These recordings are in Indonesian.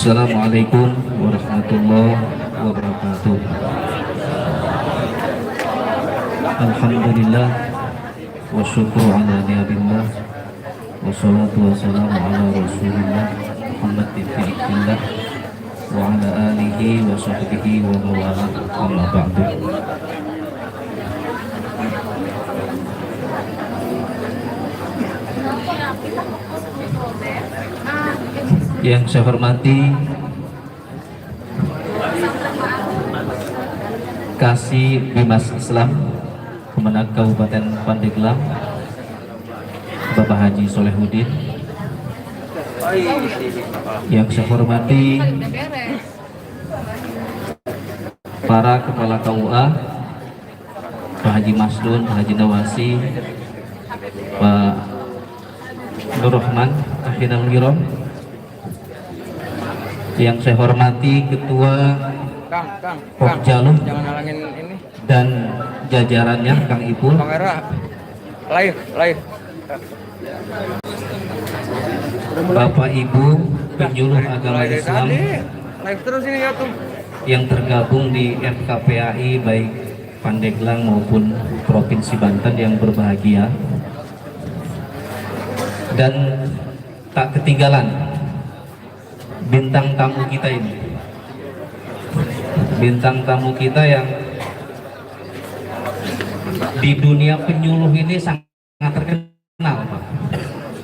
Assalamualaikum warahmatullahi wabarakatuh. Alhamdulillah wa syukru ala ni'matillah wa salatu wa salamu ala rasulillah Muhammad ibn Abdillah wa ala alihi wa sahbihi wa mawala amma ba'du. Yang saya hormati Kasih Bimas Islam Kemenag Kabupaten Pandeglang Bapak Haji Solehuddin, yang saya hormati para kepala KUA, Pak Haji Masdun, Pak Haji Nawasi, Pak Nur Rahman, Akhirul Girom, yang saya hormati Ketua Pokjalum dan jajarannya, Kang Ipul, live. Bapak Ibu penyuluh agama Islam yang tergabung di FKPAI baik Pandeglang maupun Provinsi Banten yang berbahagia, dan tak ketinggalan bintang tamu kita ini, bintang tamu kita yang di dunia penyuluh ini sangat terkenal, Pak.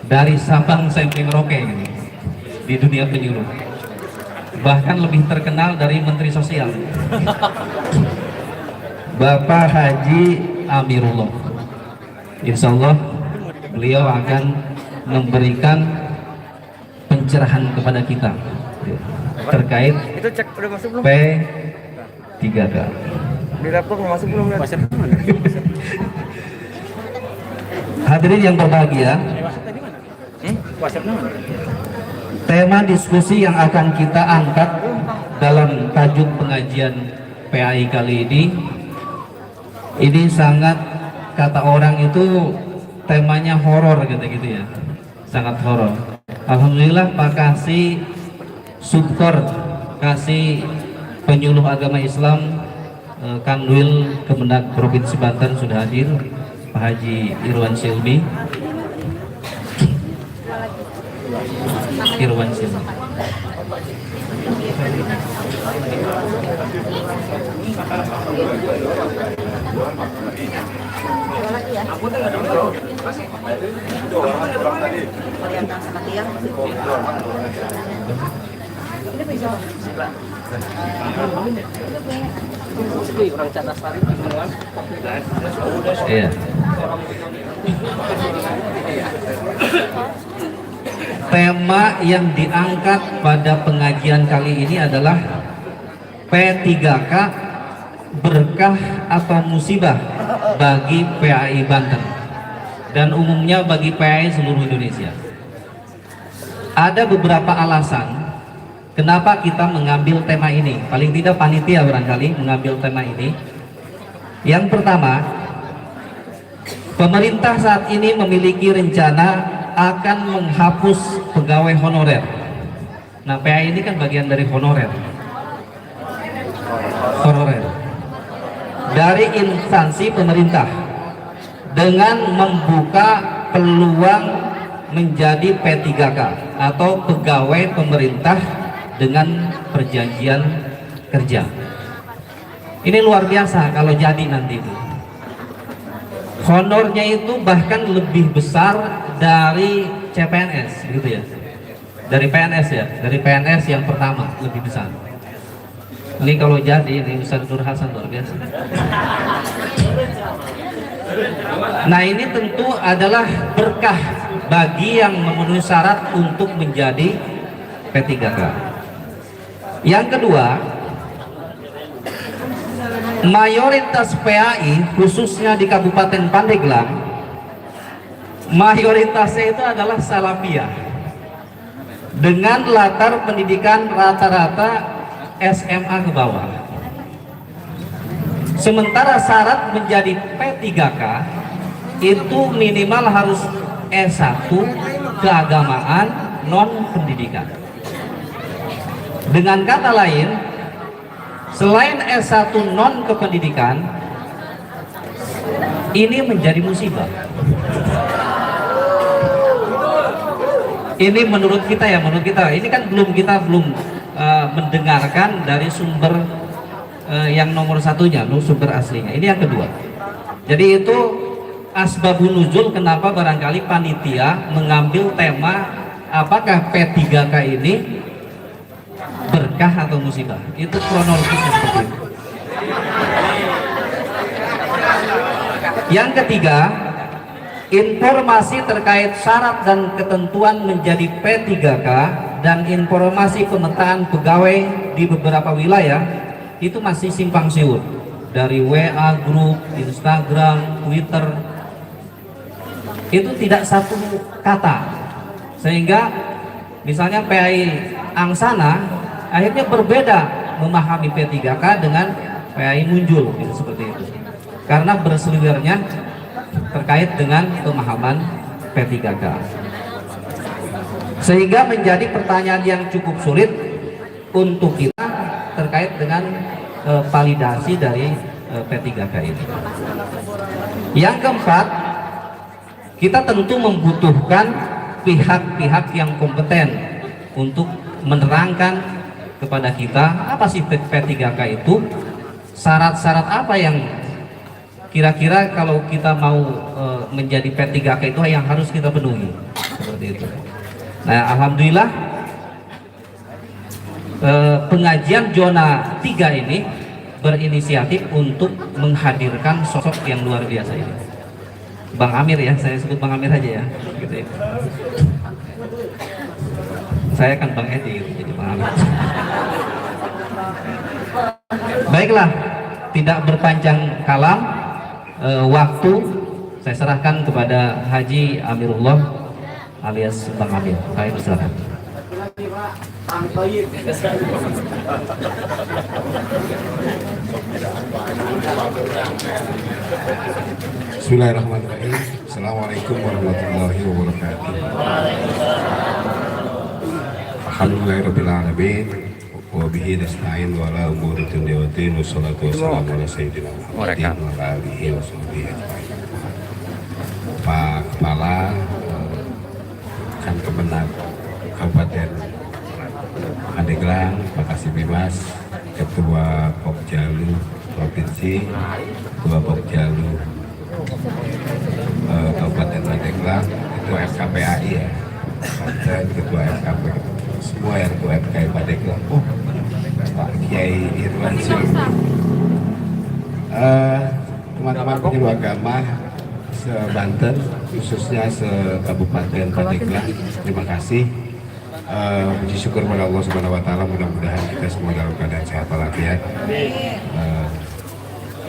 Dari Sabang sampai Merauke ini di dunia penyuluh, bahkan lebih terkenal dari Menteri Sosial, Bapak Haji Amirullah. Insya Allah beliau akan memberikan pencerahan kepada kita terkait P3K. Di laptop masuk belum? Hadirin yang berbahagia, tema diskusi yang akan kita angkat dalam tajuk pengajian PAI kali ini sangat, kata orang itu temanya horor gitu ya, sangat horor. Alhamdulillah Pak Kasih support, Kasih penyuluh agama Islam Kanwil Kemenag Provinsi Banten sudah hadir, Pak Haji Irwan Silmi. Iya. Tema yang diangkat pada pengajian kali ini adalah P3K, berkah atau musibah bagi PAI Banten dan umumnya bagi PAI seluruh Indonesia. Ada beberapa alasan kenapa kita mengambil tema ini, paling tidak panitia barangkali mengambil tema ini. Yang pertama, pemerintah saat ini memiliki rencana akan menghapus pegawai honorer. Nah, PAI ini kan bagian dari honorer dari instansi pemerintah, dengan membuka peluang menjadi P3K atau pegawai pemerintah dengan perjanjian kerja. Ini luar biasa kalau jadi nanti itu. Honornya itu bahkan lebih besar dari CPNS gitu ya. Dari PNS ya, dari PNS yang pertama lebih besar. Ini kalau jadi, ini Ustaz Nur Hasan luar biasa. Nah, ini tentu adalah berkah bagi yang memenuhi syarat untuk menjadi P3K. Yang kedua, mayoritas PAI khususnya di Kabupaten Pandeglang, mayoritasnya itu adalah Salafiyah dengan latar pendidikan rata-rata SMA ke bawah. Sementara syarat menjadi P3K itu minimal harus S1 keagamaan non pendidikan. Dengan kata lain, selain S1 non kependidikan, ini menjadi musibah. Ini menurut kita ya, menurut kita. Ini kan kita belum mendengarkan dari sumber yang nomor satunya, sumber aslinya. Ini yang kedua. Jadi itu asbabun nuzul kenapa barangkali panitia mengambil tema apakah P3K ini berkah atau musibah. Itu kronologisnya seperti itu. Yang ketiga, informasi terkait syarat dan ketentuan menjadi P3K dan informasi pemetaan pegawai di beberapa wilayah itu masih simpang siur. Dari WA grup, Instagram, Twitter, itu tidak satu kata, sehingga misalnya PAI Angsana akhirnya berbeda memahami P3K dengan PAI Munjul, gitu, seperti itu, karena berseliwernya terkait dengan pemahaman P3K, sehingga menjadi pertanyaan yang cukup sulit untuk kita terkait dengan validasi dari P3K ini. Yang keempat, kita tentu membutuhkan pihak-pihak yang kompeten untuk menerangkan kepada kita apa sih P3K itu, syarat-syarat apa yang kira-kira kalau kita mau menjadi P3K itu yang harus kita penuhi, seperti itu. Nah, alhamdulillah pengajian zona 3 ini berinisiatif untuk menghadirkan sosok yang luar biasa ini. Bang Amir ya, saya sebut Bang Amir aja ya, gitu ya. Saya kan Bang Edi gitu, jadi Bang Amir. Baiklah, tidak berpanjang kalam, waktu saya serahkan kepada Haji Amirullah alias Bang Amir. Saya persilakan. Bismillahirrahmanirrahim. Assalamualaikum warahmatullahi wabarakatuh. Alhamdulillahirabbil alamin wa bihi nasta'in wa ala umuri dunya wa din wassalatu wassalamu ala sayyidina Muhammadin wa ala alihi wa sahbihi ajmain. Pak Kepala Kemenag Kabupaten Pandeglang, Pak Kasih Bimas, Ketua Pokjalu Provinsi, Ketua Pokjalu Kabupaten Pandeglang, Ketua FKPAI ya, Banten, Ketua FKP, semua yang Ketua FKPAI Pandeglang, Pak Kiai Irwan Syul, teman-teman penyuluh agama se-Banten, khususnya se-Kabupaten Pandeglang, terima kasih. Puji syukur pada Allah Subhanahu Wa Taala, mudah-mudahan kita semua dalam keadaan sehat walafiat,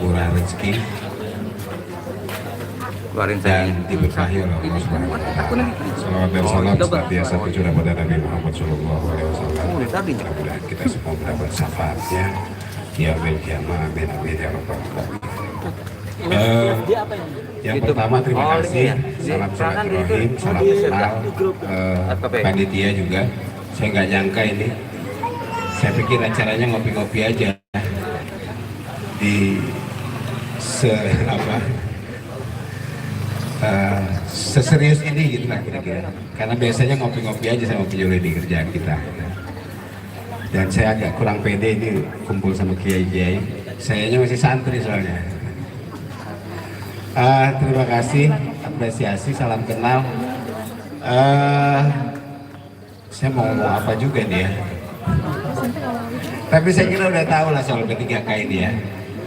murah rezeki, dan diberkahi oleh Allah Subhanahu Wa Taala. Salawat dan salam senantiasa tercurah pada Nabi Muhammad Shallallahu Alaihi Wasallam. Mudah-mudahan kita semua mendapat syafaatnya. Ya amin, ya amin, amin ya rabbal alamin. Yang pertama terima kasih, salam silaturahim, salam kenal, panitia juga. Saya nggak nyangka ini, saya pikir acaranya ngopi-ngopi aja di seserius ini gitu lah kira-kira. Karena biasanya ngopi-ngopi aja sama penyuluh di kerjaan kita. Dan saya agak kurang pede ini kumpul sama kiai-kiai. Sayanya masih santri soalnya. Terima kasih, apresiasi, salam kenal. Saya mau ngomong apa juga nih ya. Tapi saya kira udah tahu lah soal P3K ini ya.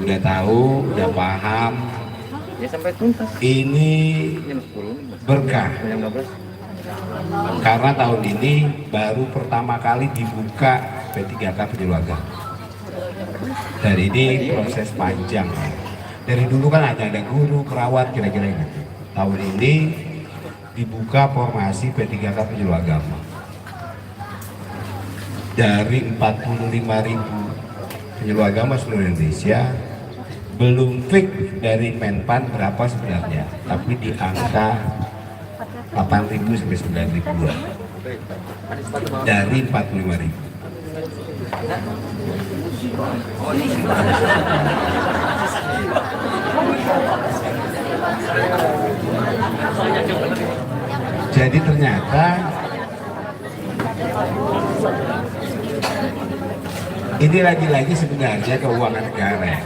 Udah tahu, udah paham. Ini berkah. Karena tahun ini baru pertama kali dibuka P3K penyuluh agama. Dan ini proses panjang. Dari dulu kan hanya ada guru, perawat, kira-kira gitu. Tahun ini dibuka formasi P3K penyuluh agama. Dari 45.000 penyuluh agama seluruh Indonesia, belum fix dari Menpan berapa sebenarnya, tapi di angka 8.000 sampai 9.000 dari 45.000. Jadi ternyata ini lagi-lagi sebenarnya keuangan negara.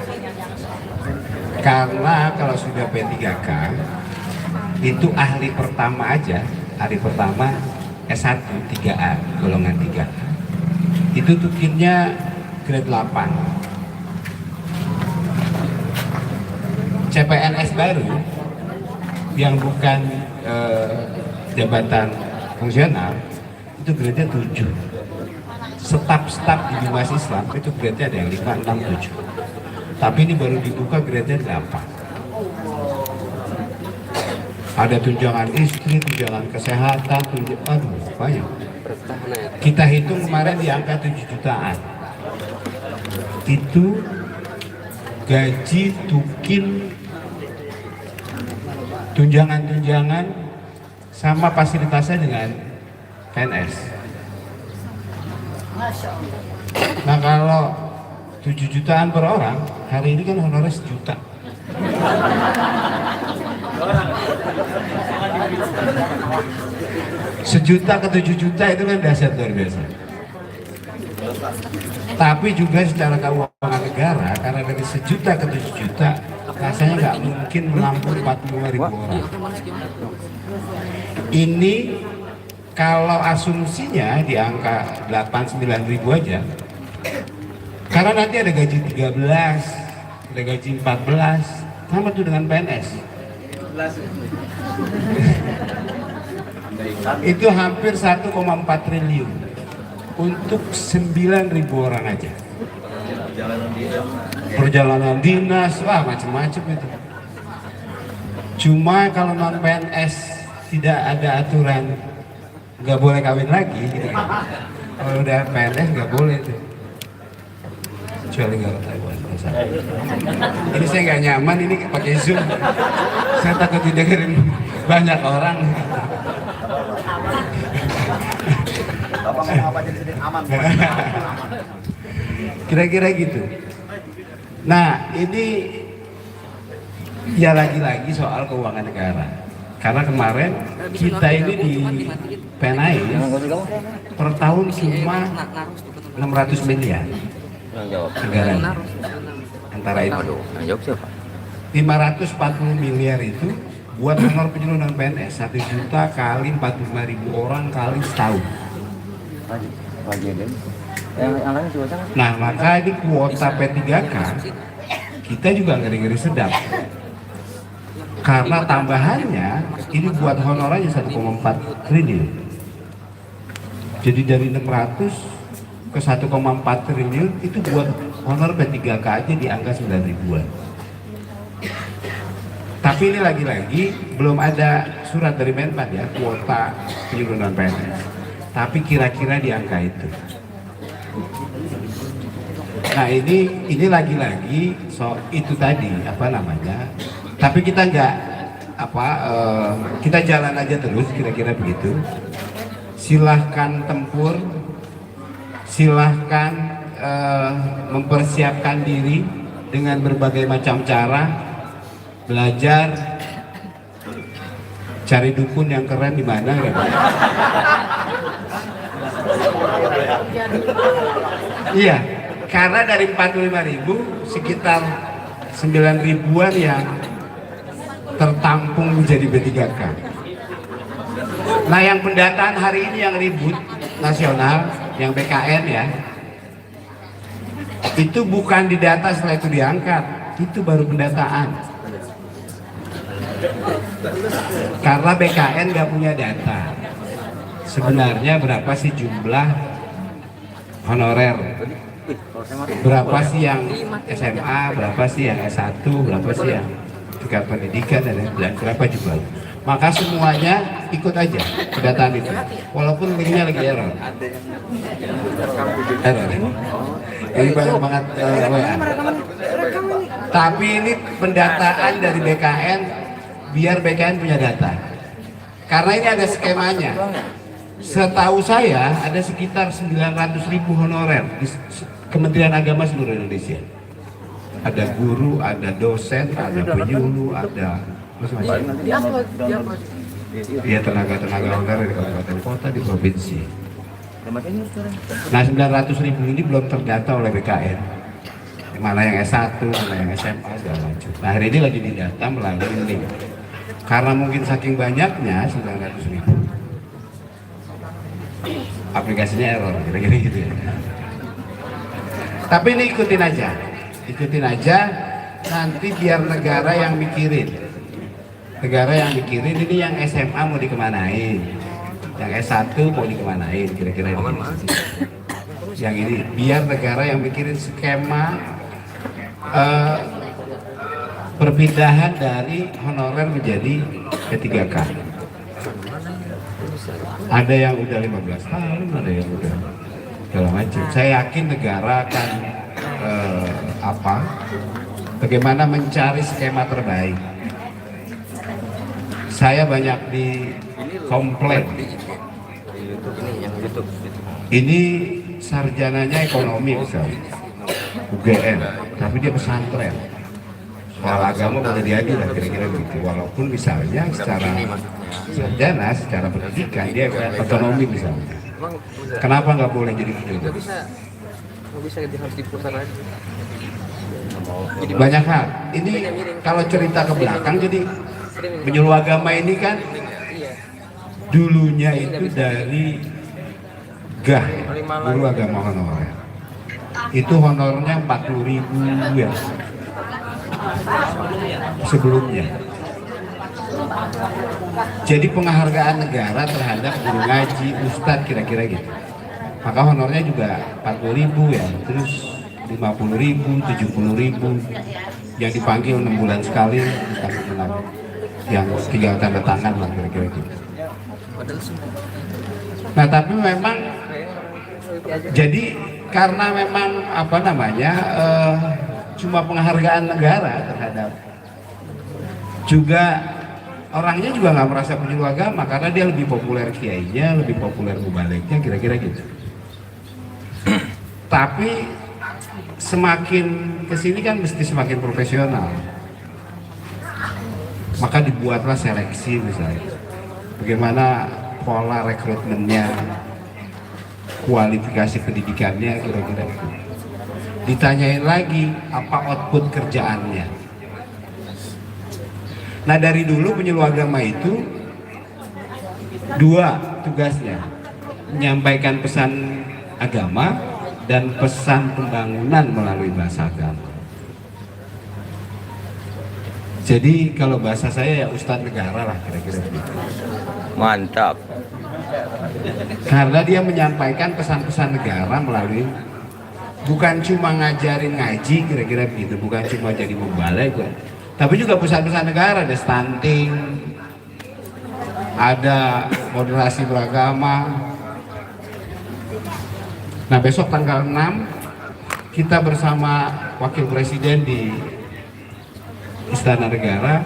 Karena kalau sudah P3K itu ahli pertama aja, ahli pertama S1 3A golongan 3 itu tukinnya grade 8. CPNS baru yang bukan jabatan fungsional itu grade-nya 7. Staf-staf di Dimas Islam itu grade-nya ada yang 5, 6, 7. Tapi ini baru dibuka grade-nya 8. Ada tunjangan istri, tunjangan kesehatan, aduh banyak. Kita hitung kemarin di angka 7 jutaan. Itu gaji, tukin, tunjangan-tunjangan sama fasilitasnya dengan PNS. Nah kalau 7 jutaan per orang, hari ini kan honorer 1 juta. Sejuta ke 7 juta itu kan dahsyat luar biasa. Tapi juga secara keuangan negara, karena dari 1 juta ke 7 juta, rasanya nggak mungkin menampung 45.000 orang. Ini kalau asumsinya di angka 8-9 ribu aja, karena nanti ada gaji 13, ada gaji 14, sama tuh dengan PNS. Itu hampir 1,4 triliun untuk 9.000 orang aja. Perjalanan dinas, wah macam-macam itu. Cuma kalau non PNS tidak ada aturan nggak boleh kawin lagi gitu. Kalau udah PNS nggak boleh tuh, kecuali nggak ketahuan. Ini saya nggak nyaman ini pakai Zoom, saya takut didengerin banyak orang. Kira-kira gitu. Nah ini ya lagi-lagi soal keuangan negara. Karena kemarin kita ini di PNAIS per tahun cuma 600 miliar anggaran. Antara itu 540 miliar itu buat honor penyuluhan PNS 1 juta kali 45.000 orang kali setahun. Nah maka ini kuota P3K kita juga ngeri-ngeri sedap. Karena tambahannya ini buat honor aja 1,4 triliun. Jadi dari 600 ke 1,4 triliun itu buat honor P3K aja di angka 9 ribuan. Tapi ini lagi-lagi belum ada surat dari Menpan ya kuota penyuluhan PNS. Tapi kira-kira di angka itu. Nah ini lagi-lagi so itu tadi apa namanya. Tapi kita nggak kita jalan aja terus kira-kira begitu. Silahkan tempur, silahkan mempersiapkan diri dengan berbagai macam cara, belajar, cari dukun yang keren di mana ya. Iya, karena dari 45.000 sekitar 9 ribuan yang tertampung menjadi B3K. Nah yang pendataan hari ini yang ribut nasional, yang BKN ya, itu bukan didata setelah itu diangkat, itu baru pendataan. Karena BKN nggak punya data. Sebenarnya berapa sih jumlah honorer? Berapa sih yang SMA, berapa sih yang S1, berapa sih yang tingkat pendidikan dan lain-lain, berapa jumlah? Maka semuanya ikut aja pendataan itu, walaupun linknya lagi error. Ini banyak banget WA. Tapi ini pendataan dari BKN, biar BKN punya data. Karena ini ada skemanya. Setahu saya ada sekitar 900.000 honorer di Kementerian Agama seluruh Indonesia. Ada guru, ada dosen, ada penyuluh, ada macam-macam. Iya, tenaga-tenaga honorer di kabupaten kota, di provinsi. Nah, 900.000 ini belum terdata oleh BKN. Mana yang S1, mana yang SMA, segala macam. Nah, hari ini lagi didata melalui link. Karena mungkin saking banyaknya 900.000, aplikasinya error, kira-kira gitu ya. Tapi ini ikutin aja, nanti biar negara yang mikirin. Negara yang mikirin ini yang SMA mau dikemanain, yang S1 mau dikemanain, kira-kira ini. Yang ini, biar negara yang mikirin skema perpindahan dari honorer menjadi P3K. Ada yang udah 15 tahun, ada yang udah segala macam. Saya yakin negara akan bagaimana mencari skema terbaik. Saya banyak di komplain. Ini sarjananya ekonomi misalnya, UGM, tapi dia pesantren. Soal agama boleh diadu lah kira-kira begitu. Walaupun misalnya secara sarjana, secara pendidikan dia ekonomi misalnya. Kenapa nggak boleh jadi gitu? Nggak bisa harus diputar lagi. Banyak hal. Ini kalau cerita ke belakang, jadi penyuluh agama ini kan dulunya itu dari GAH, guru agama honorer. Itu honornya 40.000 ya sebelumnya. Jadi penghargaan negara terhadap guru ngaji, ustadz kira-kira gitu. Maka honornya juga 40.000 ya, terus 50.000, 70.000. Yang dipanggil 6 bulan sekali, yang tinggal tanda tangan lah kira-kira gitu. Nah tapi memang jadi karena memang cuma penghargaan negara terhadap, juga orangnya juga nggak merasa penyuluh agama karena dia lebih populer kiainya, lebih populer mubaliknya, kira-kira gitu. Tapi semakin kesini kan mesti semakin profesional, maka dibuatlah seleksi misalnya. Bagaimana pola rekrutmennya, kualifikasi pendidikannya, kira-kira gitu. Ditanyain lagi apa output kerjaannya. Nah dari dulu penyuluh agama itu 2 tugasnya, menyampaikan pesan agama dan pesan pembangunan melalui bahasa agama. Jadi kalau bahasa saya ya ustadz negara lah kira-kira begitu. Mantap. Karena dia menyampaikan pesan-pesan negara melalui, bukan cuma ngajarin ngaji kira-kira begitu, bukan cuma jadi mubalik, tapi juga pesan-pesan negara, ada stunting, ada moderasi beragama. Nah besok tanggal 6 kita bersama Wakil Presiden di Istana Negara,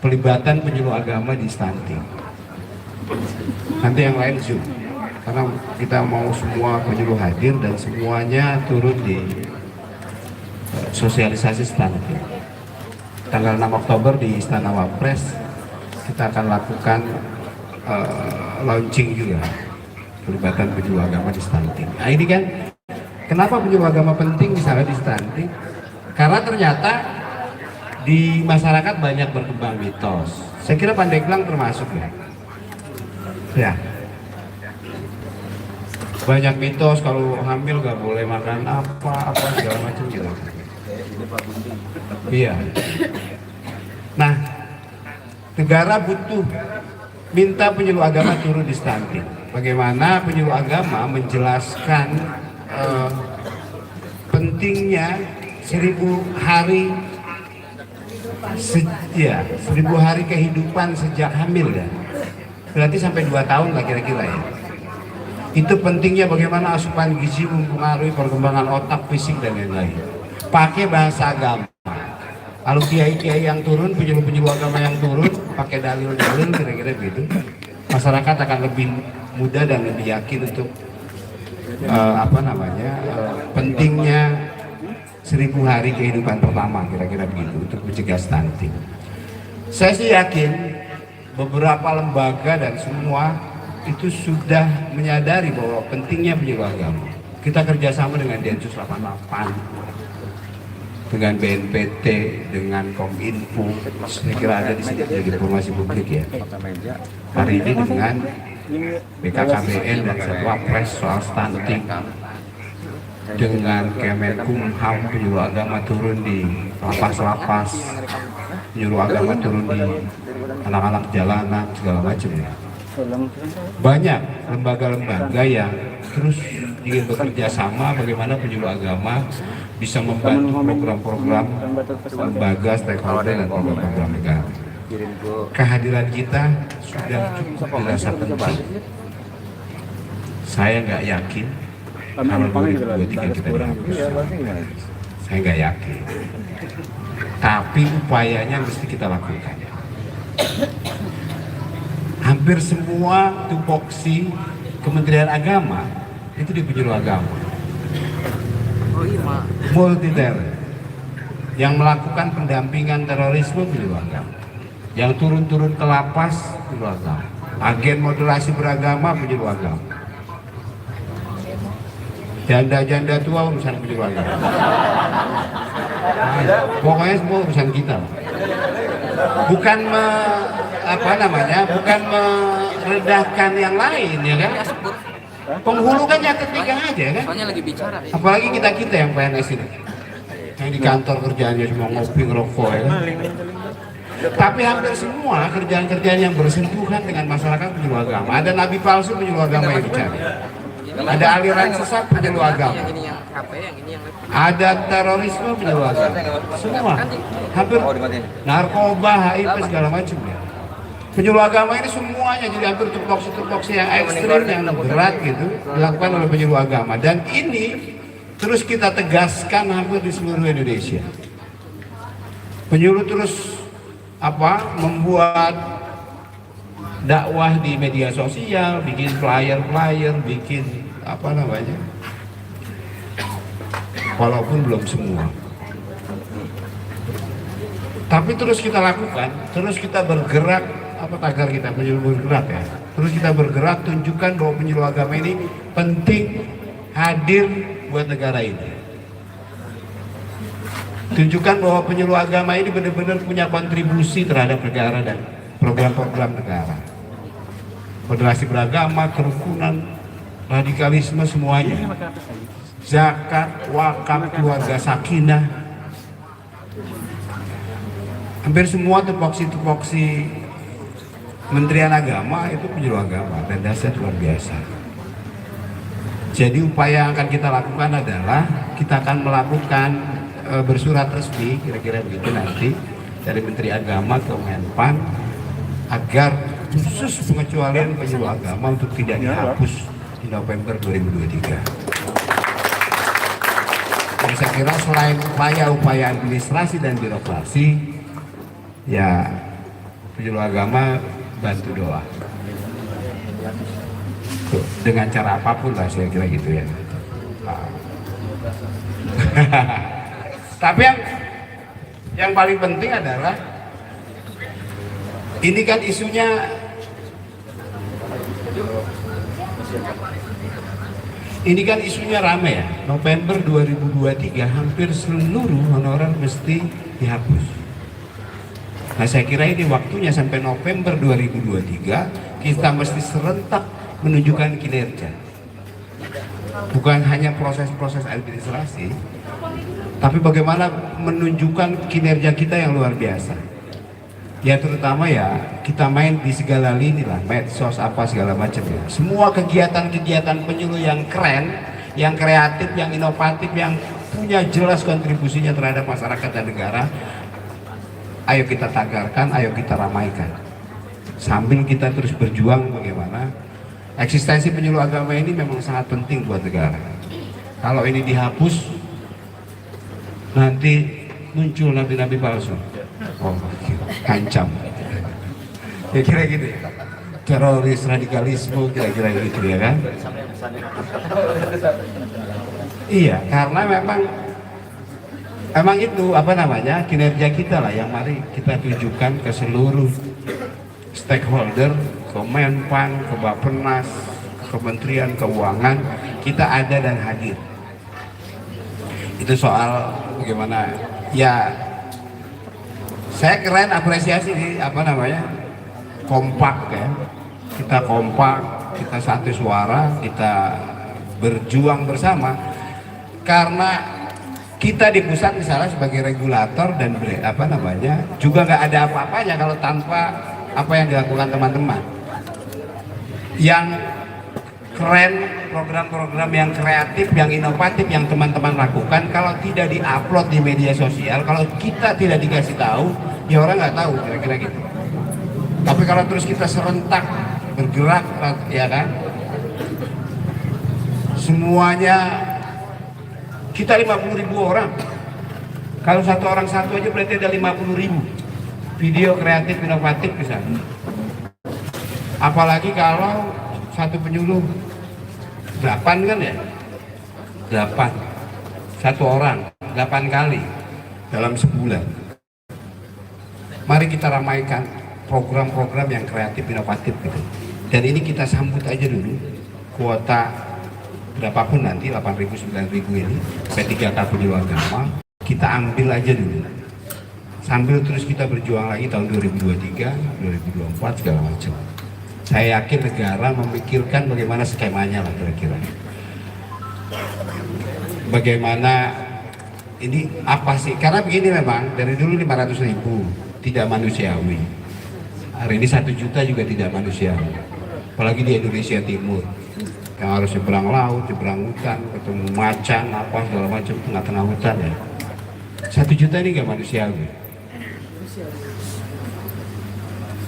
pelibatan penyuluh agama di stunting. Nanti yang lain Zoom, karena kita mau semua penyuluh hadir dan semuanya turun di sosialisasi stunting. Tanggal 6 Oktober di Istana Wapres kita akan lakukan launching juga pelibatan penyuluh agama di stunting. Nah ini kan kenapa penyuluh agama penting misalnya di stunting? Karena ternyata di masyarakat banyak berkembang mitos. Saya kira Pandeglang termasuk ya. Ya. Banyak mitos kalau hamil nggak boleh makan apa segala macam gitu. Iya. Nah, negara butuh minta penyuluh agama turun di stunting. Bagaimana penyuluh agama menjelaskan pentingnya 1000 hari 1000 hari kehidupan sejak hamil ya. Berarti sampai 2 tahun lah kira-kira ya. Itu pentingnya bagaimana asupan gizi mempengaruhi perkembangan otak, fisik dan lain-lain. Pakai bahasa agama. Kalau kiai-kiai yang turun, penyuluh-penyuluh agama yang turun, pakai dalil-dalil kira-kira gitu. masyarakat akan lebih mudah dan lebih yakin untuk pentingnya 1000 hari kehidupan pertama, kira-kira begitu, untuk mencegah stunting. Saya sih yakin beberapa lembaga dan semua itu sudah menyadari bahwa pentingnya penyuluh agama. Kita kerjasama dengan Densus 88, dengan BNPT, dengan Kominfo, saya kira ada di sini jadi informasi publik ya. Hari ini dengan BKKBN dan Satwapres soal stunting, dengan Kemenkumham, penyuluh agama turun di lapas-lapas, penyuluh agama turun di anak-anak jalanan, segala macam ya. Banyak lembaga-lembaga yang terus ingin bekerja sama bagaimana penyuluh agama bisa membantu program-program lembaga, stakeholder, dan program-program negara. Kehadiran kita sudah cukup dirasa penting. Saya nggak yakin kalau 2023 kita dihapus. Saya nggak yakin. Tapi upayanya mesti kita lakukan. Hampir semua tupoksi Kementerian Agama itu di penyuluh agama. Multi talent. Yang melakukan pendampingan terorisme penyuluh agama. Yang turun-turun ke lapas penyuluh agama. Agen moderasi beragama penyuluh agama. Janda-janda tua urusan penyuluh agama. Pokoknya semua urusan kita. Bukan bukan merendahkan yang lain ya kan. Penghulu kan nyatet nikah aja kan. Soalnya lagi bicara. Apalagi kita yang PNS ini, yang di kantor kerjaannya cuma ngopi ngerokok ya kan? Tapi hampir semua kerjaan-kerjaan yang bersentuhan dengan masyarakat penyuluh agama. Ada nabi palsu penyuluh agama yang dicari. Ada aliran sesat penyuluh agama. Ada terorisme penyuluh agama. Semua. Hampir narkoba, HIV segala macam ya. Penyuluh agama ini semuanya jadi hampir tupoksi yang ekstrim, yang berat gitu dilakukan oleh penyuluh agama, dan ini terus kita tegaskan hampir di seluruh Indonesia. Penyuluh terus membuat dakwah di media sosial, bikin flyer, bikin walaupun belum semua. Tapi terus kita lakukan, terus kita bergerak, tagar kita penyuluh bergerak ya. Terus kita bergerak, tunjukkan bahwa penyuluh agama ini penting, hadir buat negara ini. Tunjukkan bahwa penyuluh agama ini benar-benar punya kontribusi terhadap negara dan program-program negara. Moderasi beragama, kerukunan, radikalisme, semuanya. Zakat, wakaf, keluarga sakinah. Hampir semua tupoksi Kementerian Agama itu penyuluh agama, dan dahsyat luar biasa. Jadi upaya yang akan kita lakukan adalah kita akan melakukan bersurat resmi, kira-kira begitu nanti, dari Menteri Agama ke Menpan agar khusus pengecualian penyuluh agama untuk tidak dihapus di November 2023. Dan saya kira selain upaya administrasi dan birokrasi, ya penyuluh agama bantu doa. Tuh, dengan cara apapun lah, saya kira gitu ya. Tapi yang paling penting adalah ini kan isunya rame ya. November 2023 hampir seluruh honorer mesti dihapus. Nah, saya kira ini waktunya sampai November 2023 kita mesti serentak menunjukkan kinerja. Bukan hanya proses-proses administrasi, tapi bagaimana menunjukkan kinerja kita yang luar biasa. Ya terutama ya kita main di segala lini lah, medsos apa segala macam ya. Semua kegiatan-kegiatan penyuluh yang keren, yang kreatif, yang inovatif, yang punya jelas kontribusinya terhadap masyarakat dan negara, ayo kita tagarkan, ayo kita ramaikan. Sambil kita terus berjuang bagaimana eksistensi penyuluh agama ini memang sangat penting buat negara. Kalau ini dihapus, nanti muncul nabi-nabi palsu. Oh, ancam. Ya kira gitu ya. teroris, radikalisme, kira-kira gitu ya kan. Iya, karena memang itu apa namanya, kinerja kita lah yang mari kita tunjukkan ke seluruh stakeholder, ke Menpan, ke Bappenas, ke Kementerian Keuangan, kita ada dan hadir. Itu soal bagaimana ya, saya keren apresiasi di apa namanya, kompak ya, kita kompak, kita satu suara, kita berjuang bersama. Karena kita di pusat misalnya sebagai regulator dan apa namanya juga nggak ada apa-apanya kalau tanpa apa yang dilakukan teman-teman. Yang keren, program-program yang kreatif, yang inovatif yang teman-teman lakukan, kalau tidak diupload di media sosial, kalau kita tidak dikasih tahu, ya orang nggak tahu, kira-kira gitu. Tapi kalau terus kita serentak bergerak, ya kan, semuanya kita 50.000 orang. Kalau satu orang satu aja berarti ada 50.000 video kreatif inovatif misalnya. Apalagi kalau satu penyuluh 8 kan ya, 8 satu orang 8 kali dalam sebulan. Mari kita ramaikan program-program yang kreatif inovatif gitu. Dan ini kita sambut aja dulu kuota berapapun nanti 8.000 9.000 ini P3K Penyuluh Agama kita ambil aja dulu, sambil terus kita berjuang lagi tahun 2023 2024 segala macam. Saya yakin negara memikirkan bagaimana skemanya lah kira-kira. Bagaimana ini apa sih? Karena begini memang dari dulu 500.000 tidak manusiawi. Hari ini 1 juta juga tidak manusiawi. Apalagi di Indonesia Timur yang harus nyebrang laut, nyebrang hutan, ketemu macan, apa segala macam tengah-tengah hutan ya. 1 juta ini nggak manusiawi.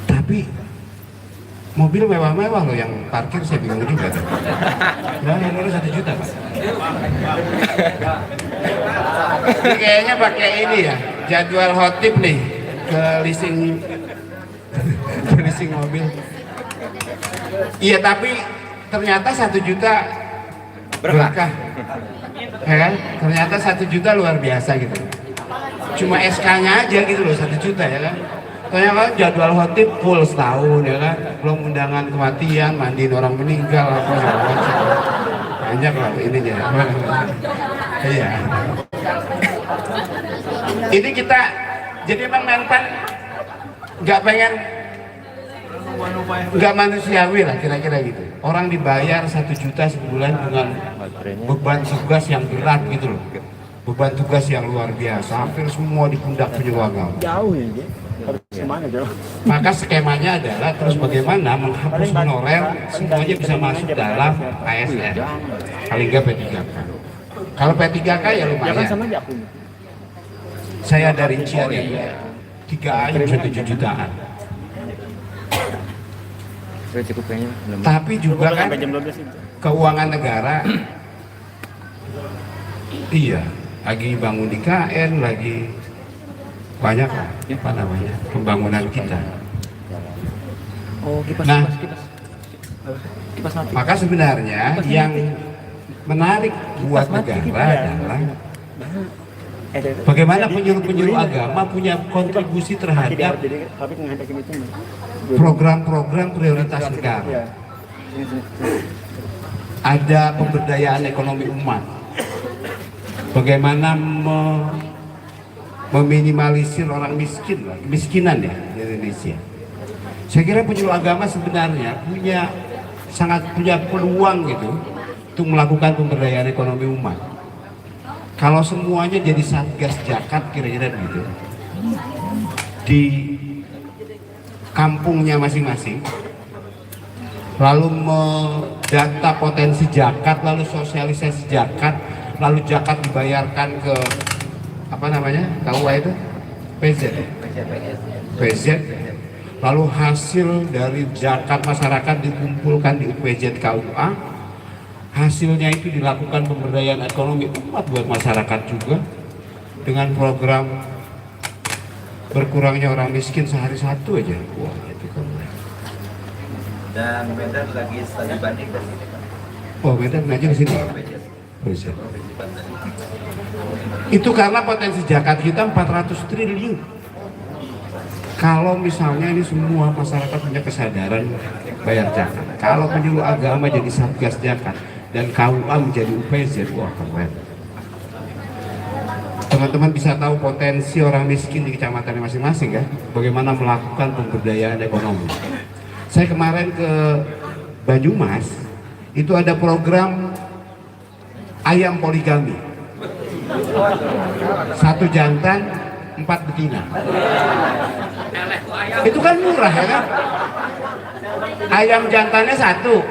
Tapi mobil mewah-mewah loh yang parkir, saya bingung juga tuh. Nah, yang 1 juta Pak. Ini kayaknya pakai ini ya, jadwal hotip nih ke leasing, ke leasing mobil. Iya tapi ternyata 1 juta berkah, ya kan? Ternyata 1 juta luar biasa gitu. Cuma SK-nya aja gitu loh 1 juta ya kan? Soalnya kan jadwal hotip full setahun ya kan, belum undangan kematian, mandiin orang meninggal apa segala macam. Banyak lah ini ya. Iya. Ini kita jadi memang Menpan nggak pengen, nggak manusiawi lah kira-kira gitu. Orang dibayar 1 juta sebulan dengan beban tugas yang berat gitu loh. Beban tugas yang luar biasa, hampir semua di pundak penyuluh agama. Jauh ya, harus kemana jauh? Maka skemanya adalah terus bagaimana menghapus honorer, semuanya bisa masuk dalam ASN, paling nggak P3K. Kalau P3K ya lumayan. Sama aja aku. Saya ada rincian ya, 3 aja bisa 7 jutaan. Cukup kayaknya. Tapi juga kan Jam 12 itu. keuangan negara, iya, lagi bangun di KN, lagi banyak lah, apa namanya, pembangunan kita. Oh, kipas, Nah, kipas mati. maka sebenarnya yang menarik buat negara adalah bagaimana penyuluh-penyuluh agama punya kontribusi terhadap program-program prioritas negara. Ada pemberdayaan ekonomi umat. Bagaimana meminimalisir orang miskin, kemiskinan ya di Indonesia. Saya kira penyuluh agama sebenarnya sangat punya peluang gitu untuk melakukan pemberdayaan ekonomi umat. Kalau semuanya jadi satgas zakat kira-kira begitu di kampungnya masing-masing, lalu mendata potensi zakat, lalu sosialisasi zakat, lalu zakat dibayarkan ke apa namanya, KUA itu PZ, lalu hasil dari zakat masyarakat dikumpulkan di UPZ KUA, hasilnya itu dilakukan pemberdayaan ekonomi umat buat masyarakat juga dengan program berkurangnya orang miskin sehari 1 aja. Wah itu kan Dan Medan lagi studi banding ke sini. Oh, Medan ngajar ke sini. Bisa. Itu karena potensi zakat kita 400 triliun. Kalau misalnya ini semua masyarakat punya kesadaran bayar zakat. Kalau penyuluh agama jadi satgas zakat dan KUA menjadi UPZ, wah keren. Teman-teman bisa tahu potensi orang miskin di kecamatannya masing-masing kan? Bagaimana melakukan pemberdayaan ekonomi. Saya kemarin ke Banyumas, itu ada program ayam poligami. 1 jantan, 4 betina. Itu kan murah ya kan? Ayam jantannya 1,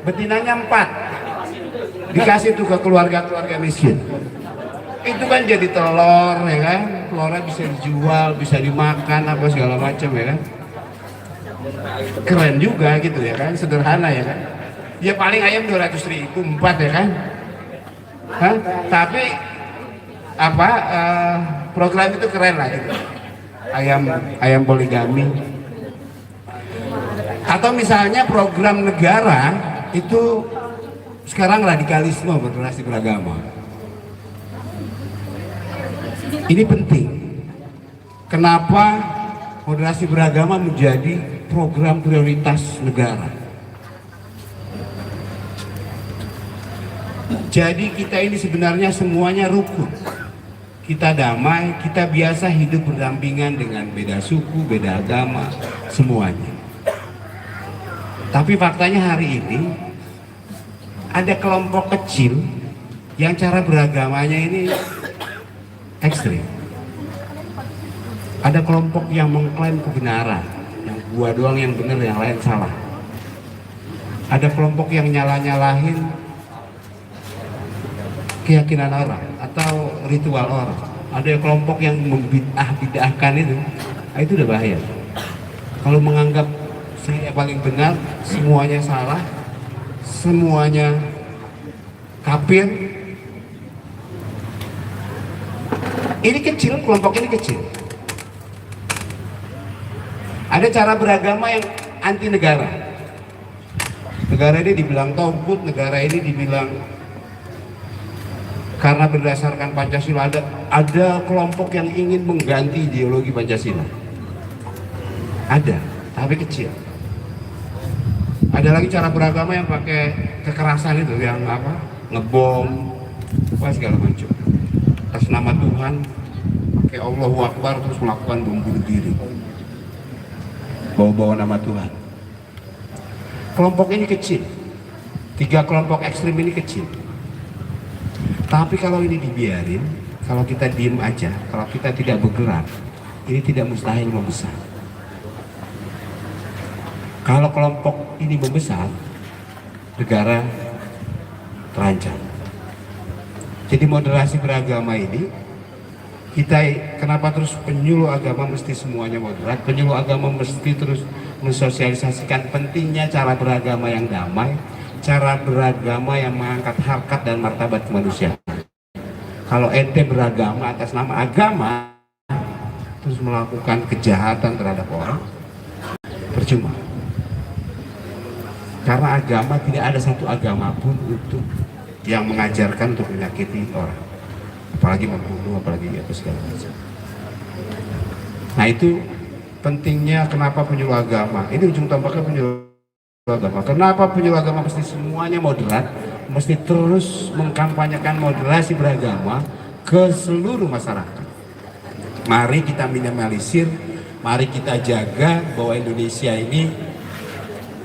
betinanya 4. Dikasih tuh ke keluarga-keluarga miskin. Itu kan jadi telur ya kan? Telurnya bisa dijual, bisa dimakan apa segala macam ya kan? Keren juga gitu ya kan? Sederhana ya kan? Ya paling ayam 200.000, 4 ya kan? Hah? Tapi apa program itu keren lah gitu. Ayam poligami. Atau misalnya program negara itu sekarang radikalisme moderasi beragama. Ini penting. Kenapa moderasi beragama menjadi program prioritas negara? Jadi kita ini sebenarnya semuanya rukun. Kita damai, kita biasa hidup berdampingan dengan beda suku, beda agama, semuanya. Tapi faktanya hari ini ada kelompok kecil yang cara beragamanya ini ekstrim. Ada kelompok yang mengklaim kebenaran, yang gua doang yang benar, yang lain salah. Ada kelompok yang nyalah-nyalahin keyakinan orang atau ritual orang. Ada kelompok yang membid'ah-bid'ahkan itu. Nah, itu udah bahaya. Kalau menganggap saya paling benar, semuanya salah, semuanya kafir. Ini kecil, kelompok ini kecil. Ada cara beragama yang anti negara. Negara ini dibilang togut, negara ini dibilang karena berdasarkan Pancasila. Ada kelompok yang ingin mengganti ideologi Pancasila. Ada, tapi kecil. Ada lagi cara beragama yang pakai kekerasan itu, yang apa? Ngebom, apa segala macam. Atas nama Tuhan, pakai Allahu Akbar terus melakukan bom bunuh diri. Bawa-bawa nama Tuhan. Kelompok ini kecil. 3 kelompok ekstrim ini kecil. Tapi kalau ini dibiarin, kalau kita diem aja, kalau kita tidak bergerak, ini tidak mustahil membesar. Kalau kelompok ini membesar, negara terancam. Jadi moderasi beragama ini, kita kenapa terus penyuluh agama mesti semuanya moderat, penyuluh agama mesti terus mensosialisasikan pentingnya cara beragama yang damai, cara beragama yang mengangkat harkat dan martabat kemanusiaan. Kalau ente beragama atas nama agama terus melakukan kejahatan terhadap orang, percuma. Karena agama, tidak ada satu agama pun untuk yang mengajarkan untuk menyakiti orang, apalagi membunuh, apalagi apa segala macam. Nah itu pentingnya kenapa penyuluh agama. Ini ujung tombaknya penyuluh agama. Kenapa penyuluh agama mesti semuanya moderat, mesti terus mengkampanyekan moderasi beragama ke seluruh masyarakat. Mari kita minimalisir, mari kita jaga bahwa Indonesia ini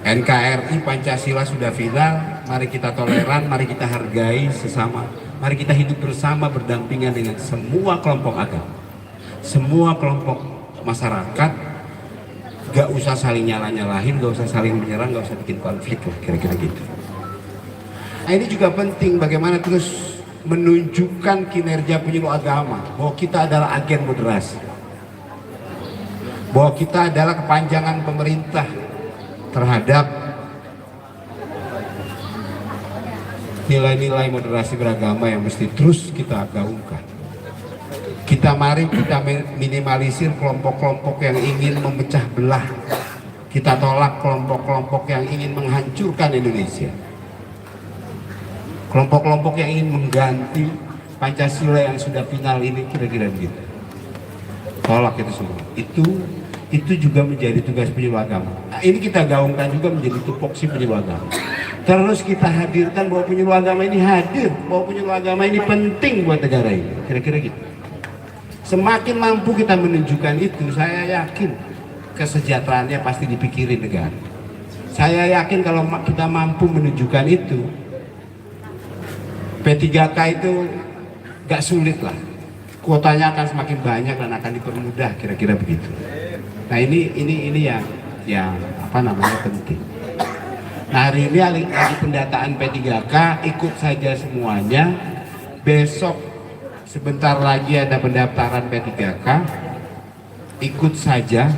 NKRI Pancasila sudah final. Mari kita toleran, mari kita hargai sesama, mari kita hidup bersama berdampingan dengan semua kelompok agama, semua kelompok masyarakat. Gak usah saling nyalah-nyalahin, gak usah saling menyerang, gak usah bikin konflik lah, kira-kira gitu. Nah ini juga penting, bagaimana terus menunjukkan kinerja penyuluh agama bahwa kita adalah agen moderasi, bahwa kita adalah kepanjangan pemerintah terhadap nilai-nilai moderasi beragama yang mesti terus kita gaungkan. Mari kita minimalisir kelompok-kelompok yang ingin memecah belah Kita tolak kelompok-kelompok yang ingin menghancurkan Indonesia, kelompok-kelompok yang ingin mengganti Pancasila yang sudah final ini, kira-kira begitu. Tolak itu semua. Itu juga menjadi tugas penyuluh agama. Nah, ini kita gaungkan juga menjadi tupoksi penyuluh agama. Terus kita hadirkan bahwa penyuluh agama ini hadir, bahwa penyuluh agama ini penting buat negara ini, kira-kira gitu. Semakin mampu kita menunjukkan itu, saya yakin kesejahteraannya pasti dipikirin negara. Saya yakin kalau kita mampu menunjukkan itu, P3K itu gak sulit lah. Kuotanya akan semakin banyak dan akan dipermudah, kira-kira begitu. Nah ini yang apa namanya penting. Nah hari ini lagi pendataan P3K, ikut saja semuanya. Besok sebentar lagi ada pendaftaran P3K, ikut saja.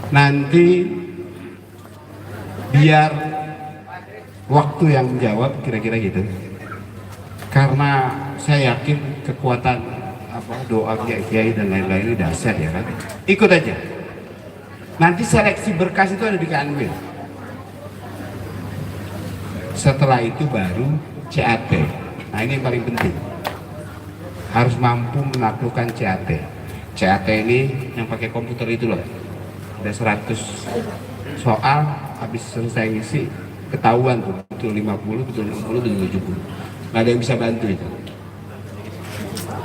Nanti biar waktu yang menjawab, kira-kira gitu. Karena saya yakin kekuatan doa kiai dan lain-lain ini dahsyat ya kan. Ikut aja. Nanti seleksi berkas itu ada di Kanwil. Setelah itu baru CAT. Nah ini yang paling penting. Harus mampu menaklukkan CAT. CAT ini yang pakai komputer itu loh. Ada 100 soal, habis selesai ngisi ketahuan tuh betul 50, betul 60, betul 70. Nggak ada yang bisa bantu itu.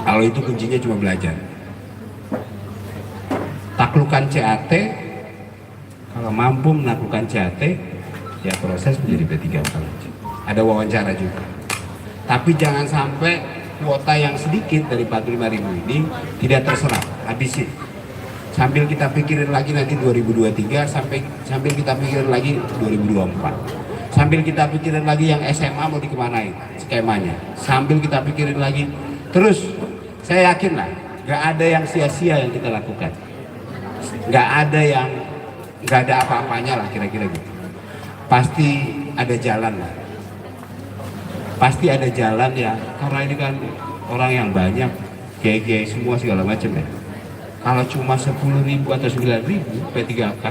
Kalau itu kuncinya cuma belajar. Taklukan CAT, kalau mampu menaklukkan CAT, ya proses menjadi P3K. Ada wawancara juga. Tapi jangan sampai kuota yang sedikit dari 45.000 ini tidak terserap, habisin. Sambil kita pikirin lagi nanti 2023, sambil kita pikirin lagi 2024. Sambil kita pikirin lagi yang SMA mau dikemanain skemanya. Sambil kita pikirin lagi. Terus saya yakin lah, gak ada yang sia-sia yang kita lakukan. Gak ada apa-apanya lah kira-kira gitu. Pasti ada jalan lah. Pasti ada jalan ya, karena ini kan orang yang banyak, kiai-kiai semua segala macam ya. Kalau cuma 10.000 atau 9.000 P3K,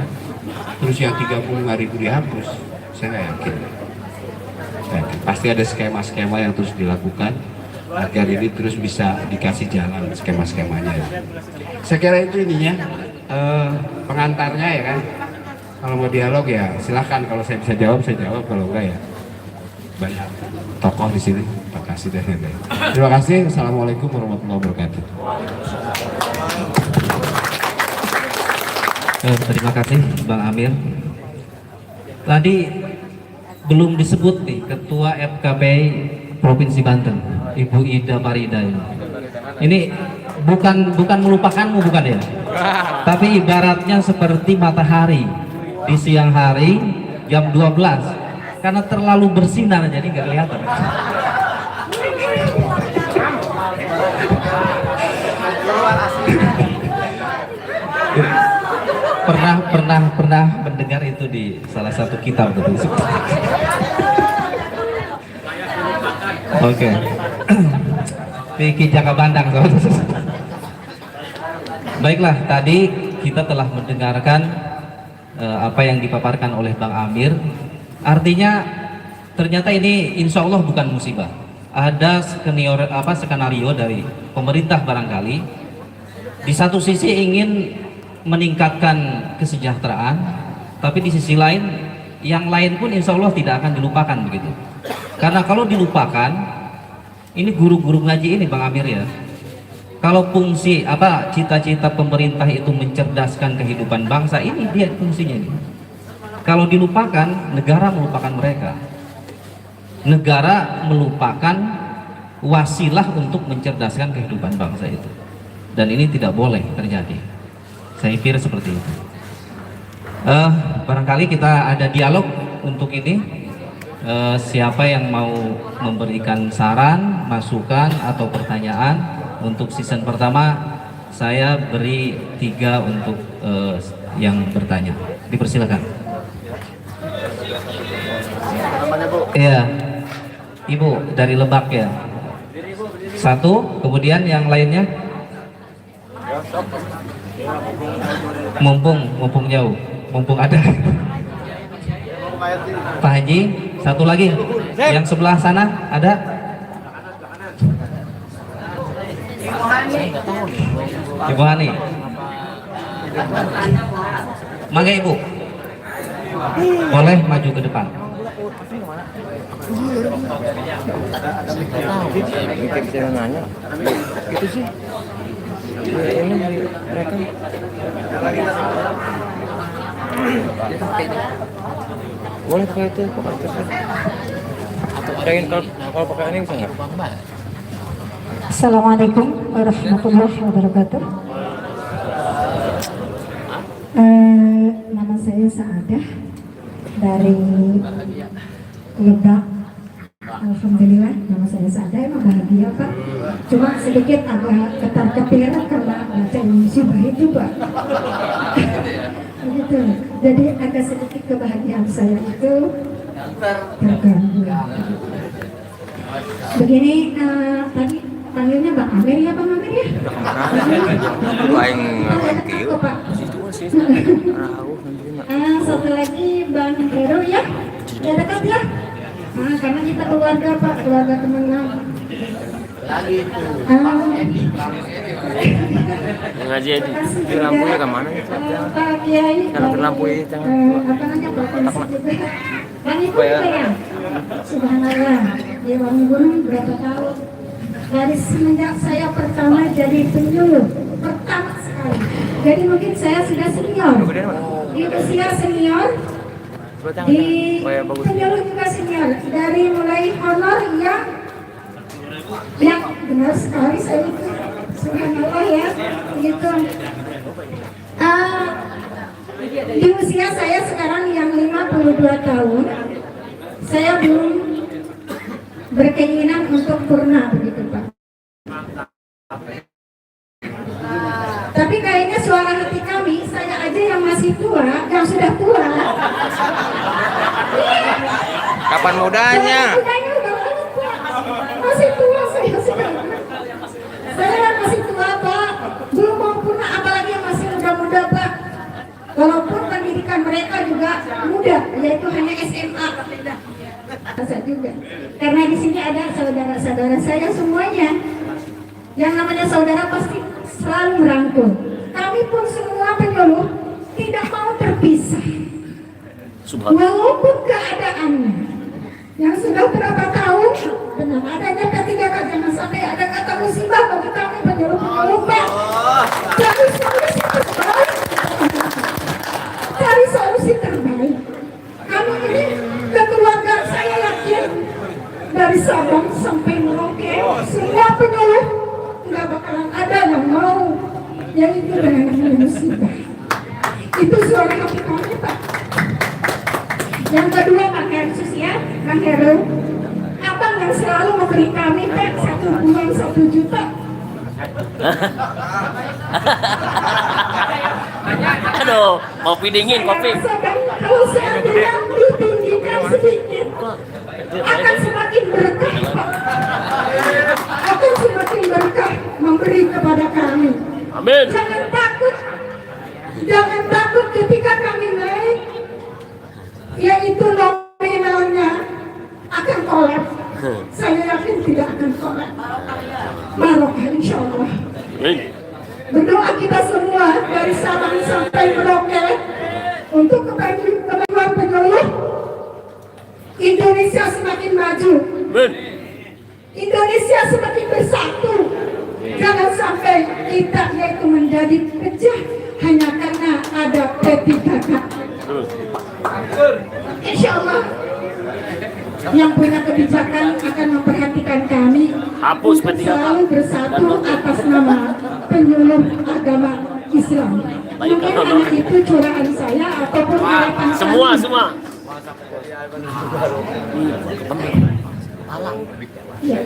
terus yang 35.000 dihapus, saya nggak yakin. Pasti ada skema-skema yang terus dilakukan agar ini terus bisa dikasih jalan skema-skemanya. Saya kira itu ininya pengantarnya ya kan. Kalau mau dialog ya silahkan. Kalau saya bisa jawab saya jawab. Kalau enggak ya banyak tokoh di sini. Terima kasih dan lain-lain. Terima kasih. Assalamualaikum warahmatullahi wabarakatuh. Terima kasih Bang Amir. Tadi belum disebut nih Ketua FKPI Provinsi Banten, Ibu Ida Farida ini. Ini bukan melupakanmu bukan ya? Tapi ibaratnya seperti matahari di siang hari jam 12 karena terlalu bersinar jadi nggak kelihatan. pernah mendengar itu di salah satu kitab betul. Oke. Piki Jaka Bandang. Baiklah, tadi kita telah mendengarkan apa yang dipaparkan oleh Bang Amir. Artinya ternyata ini insya Allah bukan musibah. Ada skenario dari pemerintah barangkali. Di satu sisi ingin meningkatkan kesejahteraan, tapi di sisi lain yang lain pun insya Allah tidak akan dilupakan begitu. Karena kalau dilupakan, ini guru-guru ngaji ini Bang Amir ya, kalau fungsi cita-cita pemerintah itu mencerdaskan kehidupan bangsa, ini dia fungsinya ini. Kalau dilupakan, negara melupakan mereka. Negara melupakan wasilah untuk mencerdaskan kehidupan bangsa itu. Dan ini tidak boleh terjadi. Saya kira seperti itu. Barangkali kita ada dialog untuk ini. Siapa yang mau memberikan saran, masukan atau pertanyaan untuk season pertama, saya beri 3 untuk yang bertanya. Dipersilakan. Iya, Ibu dari Lebak ya. 1, kemudian yang lainnya. Mumpung jauh, mumpung ada. Pak Haji, satu lagi. Yang sebelah sana ada? Ibu Hani. Mangga Ibu. Boleh maju ke depan. Kita bisa nanya. Itu sih. Ini mereka. Boleh pakai itu, atau pakai kalau pakai ini bisa nggak? Assalamualaikum warahmatullahi wabarakatuh. Nama saya Saadah dari Lebak. Alhamdulillah, nama saya Saadah, emang bahagia Pak. Cuma sedikit agak ketar-ketir karena baca musibah itu Pak. Begitu. Jadi agak sedikit kebahagiaan saya itu terganggu. Begini, tadi panggilnya Bang Amir ya Bang Amir ya? Lain Aku Pak. Satu lagi Bang Heru ya? Ya dekat ya? Karena kita keluarga Pak, keluarga teman. Ngaji di lampunya kemana itu? Pak Kiai. Kalau lampu ini jangan. Apa namanya provinsi juga? Bang Ibu juga ya? Subhanallah. Dia bangun gunung berapa tahun? Dari semenjak saya pertama jadi penyuluh, pertama sekali. Jadi mungkin saya sudah senior. Di usia senior, di penyuluh juga senior. Dari mulai honor yang benar sekali saya itu. Subhanallah ya, gitu. Di usia saya sekarang yang 52 tahun, saya belum berkeinginan untuk purna begitu Pak. Tapi kayaknya suara hati kami, saya aja yang masih tua, yang sudah tua. Kapan mudanya? Mudanya udah banget Pak. Masih tua saya sekarang. Saya masih tua Pak, belum mau purna, apalagi yang masih muda-muda Pak. Walaupun pendidikan mereka juga muda, yaitu hanya SMA. Saya juga, karena di sini ada saudara-saudara saya semuanya. Yang namanya saudara pasti selalu merangkul. Kami pun semua penyuluh tidak mau terpisah. Walaupun keadaannya yang sudah berapa tahun dengan adanya P3K, jangan sampai ada kata musibah bagi kami penyuluh-penyuluh Pak. Cari solusi terbaik. Cari solusi terbaik. Kami ini kekeluargaan saya yakin dari Sabang sampai Merauke semua penyuluh nggak bakalan ada yang mau yang itu dengan musibah. Itu suara hati kami Pak. Yang kedua Pak Hersus ya, Kang Heru, abang yang selalu memberi kami Pak 1 bulan 1 juta. Aduh, kopi dingin, kopi. Kalau seandainya ditinggikan sedikit, akan semakin berkah Pak. Akan semakin berkah memberi kepada kami. Amin. Jangan takut ketika kami naik, yaitu nominalnya akan kolab. Saya yakin tidak akan kolab. Barokah insya Allah. Berdoa kita semua dari Sabang sampai Merauke untuk kemajuan penyuluh Indonesia semakin maju. Indonesia semakin bersatu. Jangan sampai kita yaitu menjadi pecah hanya karena ada P3K. Insya Allah yang punya kebijakan akan memperhatikan kami Hapus untuk P3K. selalu bersatu atas nama penyuluh agama Islam. Mungkin hanya itu curahan saya ataupun harapan Semua. Ya,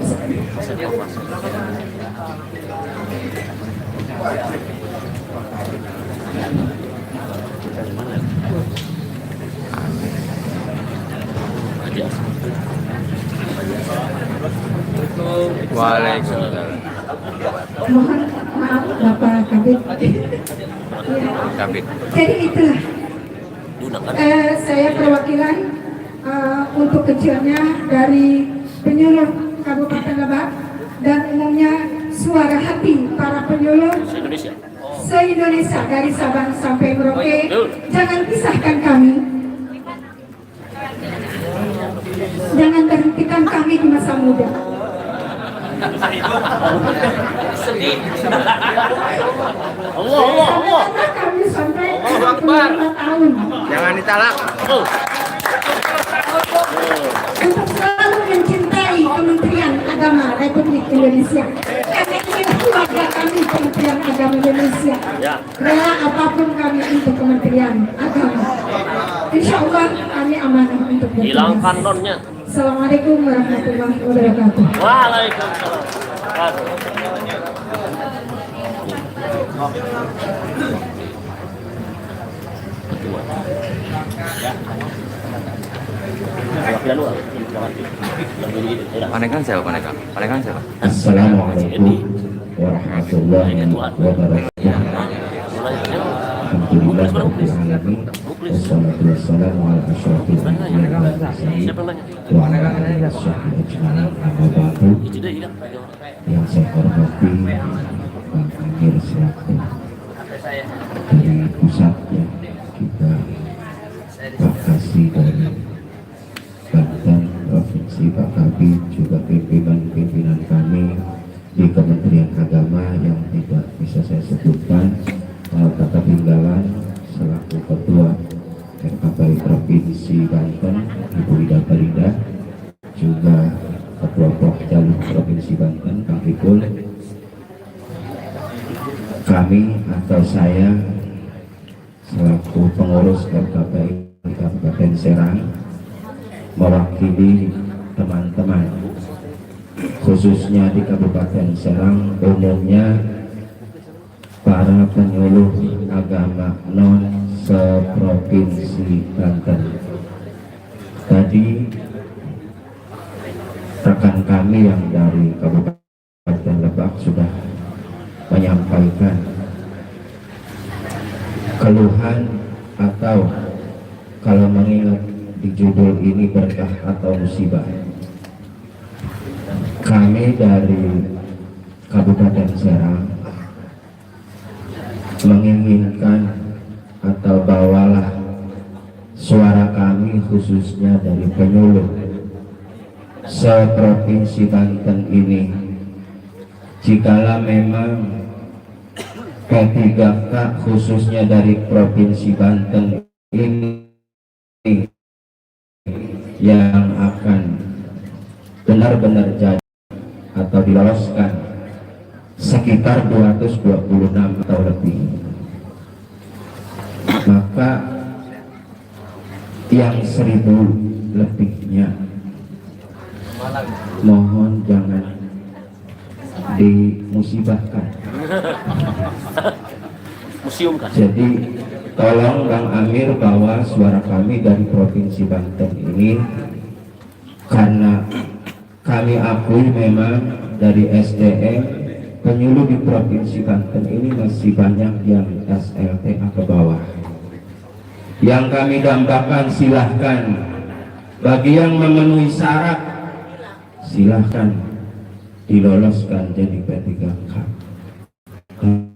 Waalaikumsalam. mohon maaf Bapak Kabit. David. Jadi itulah saya perwakilan untuk kecilnya dari penyuluh Kabupaten Lebak dan umumnya suara hati para penyuluh Indonesia. se-Indonesia dari Sabang sampai Merauke. Jangan pisahkan kami. Jangan berhentikan kami di masa muda. Allah. Kami sampai Allahu Akbar. 45 tahun. Jangan ditalak. Untuk selalu mencintai Kementerian Agama Republik Indonesia. Karena ini keluarga kami Kementerian Agama Indonesia. Ya. Rela apapun kami untuk Kementerian Agama. Insya Allah kami amanah untuk bertugas. Hilangkan nonnya. Assalamualaikum warahmatullahi wabarakatuh. Waalaikumsalam. Panekan siapa? Panekan siapa? Assalamualaikum warahmatullahi wabarakatuh. Alhamdulillah rabbil alamin. Wassalatu wassalamu ala asyrofil anbiya'i wal mursalin wa ala alihi washabbihi ajmain. Amma ba'du. Yang saya hormati Bang Amir selaku dari pusat yang kita Pak Kasih dari Banten Provinsi, Pak Kabid, juga pimpinan kami di Kementerian Agama yang tidak bisa saya sebutkan, tak ketinggalan selaku Ketua RKPI Provinsi Banten Ibu Ida Farida, juga Ketua Pokjalu Provinsi Banten Kang Rikul. Kami atau saya selaku pengurus RKPI Kabupaten Serang mewakili teman-teman khususnya di Kabupaten Serang, umumnya para penyuluh agama non seprovinsi Banten. Tadi rekan kami yang dari Kabupaten Lebak sudah menyampaikan keluhan, atau kalau mengingat di judul ini berkah atau musibah, kami dari Kabupaten Serang menginginkan atau bawalah suara kami khususnya dari penyuluh seprovinsi Banten ini, jikalau memang P3K khususnya dari Provinsi Banten ini yang akan benar-benar jadi atau diloloskan sekitar 226 atau lebih, maka yang 1000 lebihnya mohon jangan dimusibahkan. Museum kan? Jadi tolong Bang Amir bawa suara kami dari Provinsi Banten ini, karena kami akui memang dari SDM penyuluh di Provinsi Banten ini masih banyak yang SLTA ke bawah. Yang kami dambakan silahkan, bagi yang memenuhi syarat silahkan diloloskan jadi P3K.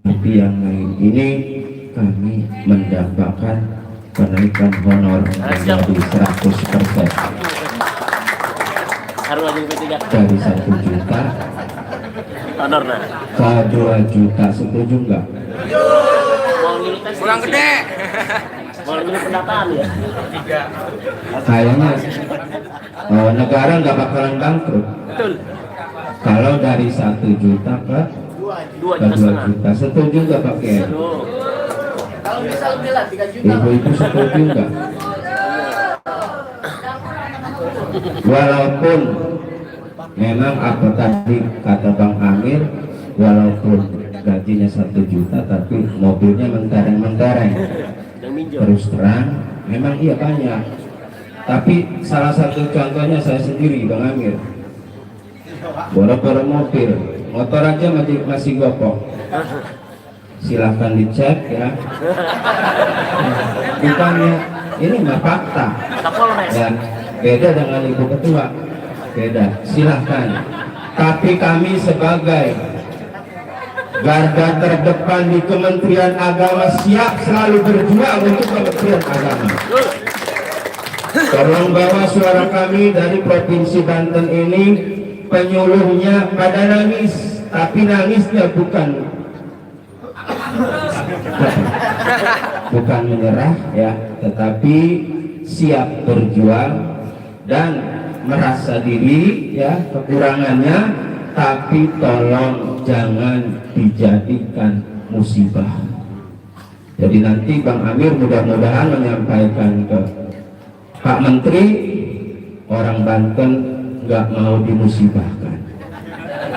Tapi yang lain ini kami mendapatkan kenaikan honor menjadi 100% dari 1 juta Honornya. ke 2 juta. Setuju nggak? Kurang gede. Mau ini pendataan ya? Kayaknya negara nggak bakalan bangkrut Betul. kalau dari 1 juta ke 2 2 juta setengah. juta. Setuju nggak Pak Kiai? Kalau bisa lebih lah 3 juta. Ibu-ibu setuju nggak? Walaupun memang apa tadi kata Bang Amir, walaupun gajinya 1 juta tapi mobilnya mentereng-mentereng. Yang minjem. Terus terang memang iya banyak, tapi salah satu contohnya saya sendiri Bang Amir, boro-boro mobil, motor aja masih gopok. silahkan dicek ya. Bukannya ini mah fakta Kapolres. ya, beda dengan Ibu Ketua, beda, silahkan. Tapi kami sebagai garda terdepan di Kementerian Agama siap selalu berjuang untuk Kementerian Agama. Tolong bawa suara kami dari Provinsi Banten ini. Penyuluhnya pada nangis, tapi nangisnya bukan menyerah ya, tetapi siap berjuang dan merasa diri ya kekurangannya, tapi tolong jangan dijadikan musibah. Jadi nanti Bang Amir mudah-mudahan menyampaikan ke Pak Menteri, orang Banten nggak mau dimusibahkan.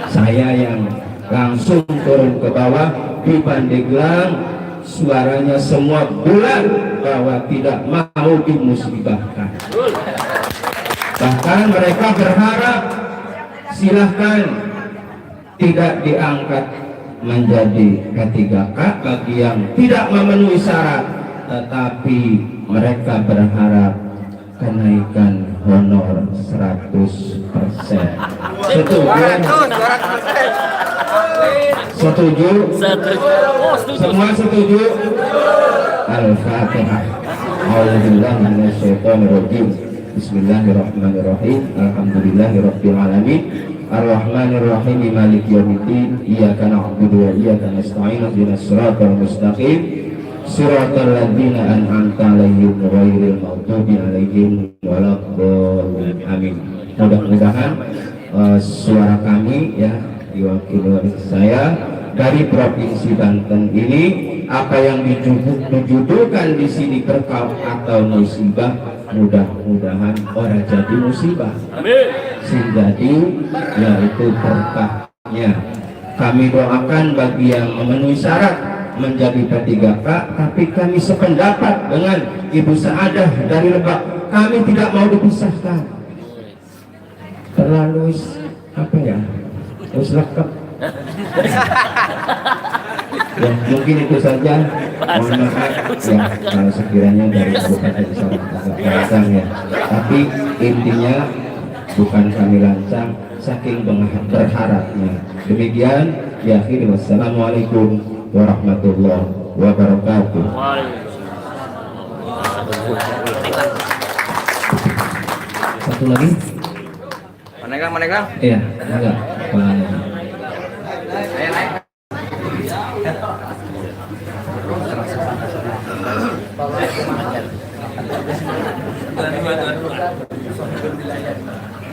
Saya yang langsung turun ke bawah di Pandeglang, suaranya semua bulat bahwa tidak mau dimusibahkan. Bahkan mereka berharap silahkan tidak diangkat menjadi P3K bagi yang tidak memenuhi syarat, tetapi mereka berharap kenaikan honor 100%. Setuju? Setuju? Semua setuju? Al-Fatihah. A'udzubillahi minasyaitonirrajim. Bismillahirrahmanirrahim. Alhamdulillahirabbil alamin. Ar-Rahmanirrahim. Maliki yaumiddin. Iyyaka na'budu wa iyyaka nasta'in. Ihdinas siratal mustaqim. Siratal ladzina an'amta 'alaihim ghairil maghdubi 'alaihim waladdallin. Amin. Mudah-mudahan suara kami ya diwakili oleh saya dari Provinsi Banten ini, apa yang dijudulkan di sini berkah atau musibah, mudah-mudahan orang jadi musibah. Amin. Sing jadi yaitu berkahnya. Kami doakan bagi yang memenuhi syarat menjadi P3K, tapi kami sependapat dengan Ibu Saadah dari Lebak. Kami tidak mau dipisahkan. Terlalu apa ya? Harus lengkap. Ya, mungkin itu saja. Mohon maaf ya kalau sekiranya dari Kabupaten Lancang ya. Tapi intinya bukan kami lancang, saking berharapnya. Demikian, ya akhir. Wassalamualaikum warahmatullahi wabarakatuh. Satu lagi. Mana Kang? Iya, enggak.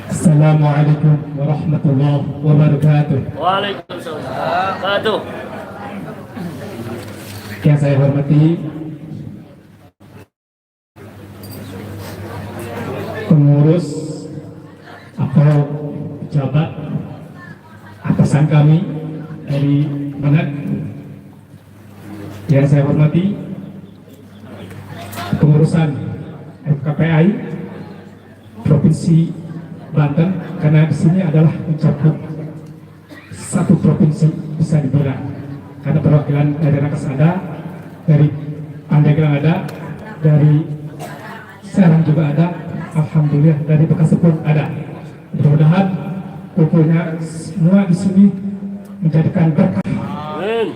Assalamualaikum warahmatullahi wabarakatuh. Waalaikumsalam. Yang saya hormati pengurus atau pejabat atasan kami dari Menak, yang saya hormati pengurusan FKPI Provinsi Banten, karena di sini adalah mencakup satu provinsi bisa dibilang, karena perwakilan dari Nakas ada, dari Pandeglang ada, dari Serang juga ada, alhamdulillah dari Bekasi pun ada. Mudah-mudahan kumpulnya semua di sini menjadikan berkah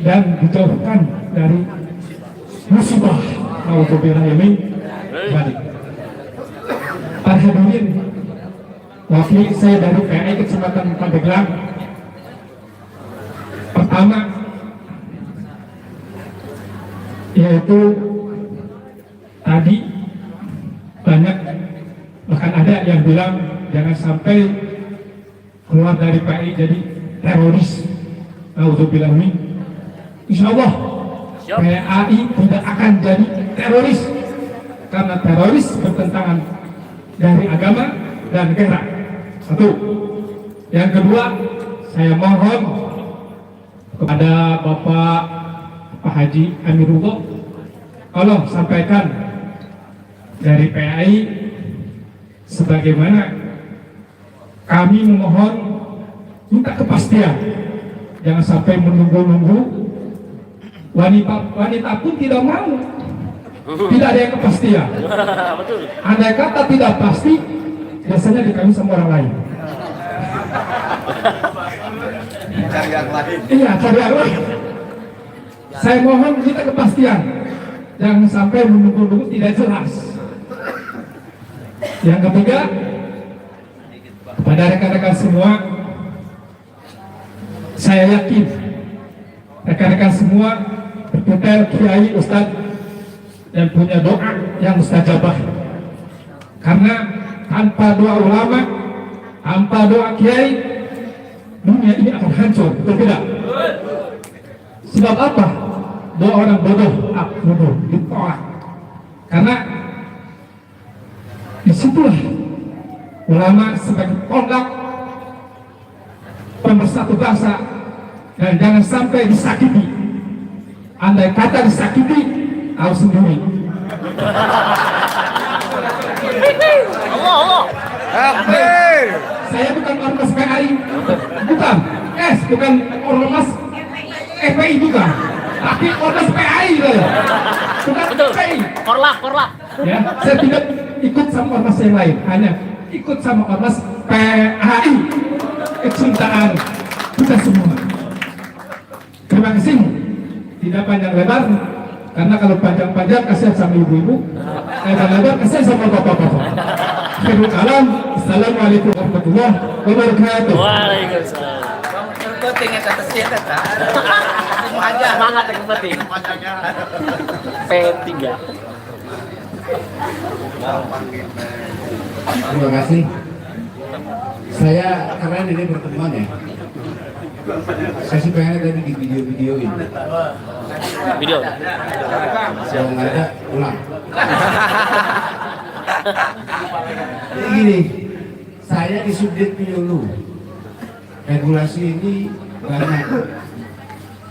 dan dijauhkan dari musibah. Alhamdulillah ini balik. Para hadirin, wakil saya dari PAI Kecamatan Pandeglang. Pertama, yaitu tadi banyak, bahkan ada yang bilang jangan sampai keluar dari PAI jadi teroris. Alhamdulillah, insya Allah PAI tidak akan jadi teroris, karena teroris bertentangan dari agama dan negara. Satu. Yang kedua, saya mohon kepada Bapak Haji Amirullah, tolong sampaikan dari PAI sebagaimana kami memohon, minta kepastian, jangan sampai menunggu-nunggu wanita pun tidak mau. Tidak ada yang kepastian. Betul. Andai kata tidak pasti, biasanya dikawin sama orang lain. Cari yang lain. Iya, cari yang lain. Saya mohon kita kepastian. Jangan sampai menunggu-nunggu tidak jelas. Yang ketiga, kepada rekan-rekan semua, saya yakin rekan-rekan semua berpikir kiai, ustadz, dan punya doa yang mustajabah. Karena tanpa doa ulama, tanpa doa kiai, dunia ini akan hancur, betul tidak? Sebab apa? Doa orang bodoh, bodoh, ditolak. Karena disitulah ulama sebagai tonggak pemersatu bangsa, dan jangan sampai disakiti. Andai kata disakiti, tahu sendiri. Allah. Saya bukan ormas PKI, bukan, bukan ormas FPI juga, tapi ormas PKI loh, bukan Betul. FPI. Korlap. Ya, saya tidak ikut sama ormas yang lain, hanya ikut sama ormas PKI, kecintaan kita semua. Terima kasih. Tidak panjang lebar, karena kalau panjang-panjang kasihan sama ibu-ibu, lebar-lebar kasihan sama bapak-bapak. Akhirul kalam, assalamualaikum warahmatullahi wabarakatuh. Waalaikumsalam. Penting ya kata sih kata. Semangat yang penting. P3. Terima kasih. Saya keren ini pertemuan ya. Saya sih pengen tadi di video ini. Video. Kalau nggak ada, ulang. Jadi gini, saya di subdit penyuluh. Regulasi ini banyak.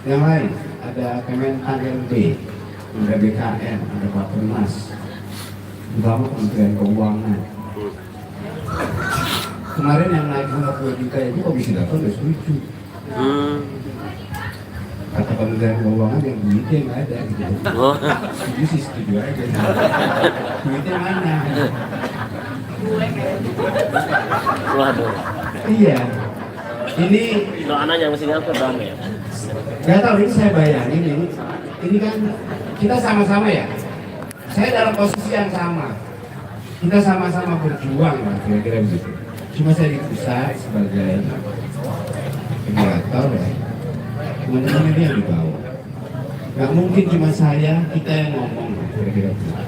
Yang lain ada Kementan RB, ada BKN, ada Bappenas, terutama Kementerian Keuangan. Kemarin yang naik 2 juta itu Komisi 8 udah setuju. Kata Kementerian Keuangan yang duitnya nggak ada gitu. Oh. Setuju sih setuju aja. Duitnya mana? Waduh. Iya. Ini Doanya yang mesti diangkat doanya ya. nggak tahu, ini saya bayangin ini kan kita sama-sama ya. Saya dalam posisi yang sama. Kita sama-sama berjuang lah, kira-kira begitu. Cuma saya di pusat sebagai regulator ya. Teman-teman ini yang dibawa. Nggak mungkin cuma saya, kita yang ngomong kira-kira begitu.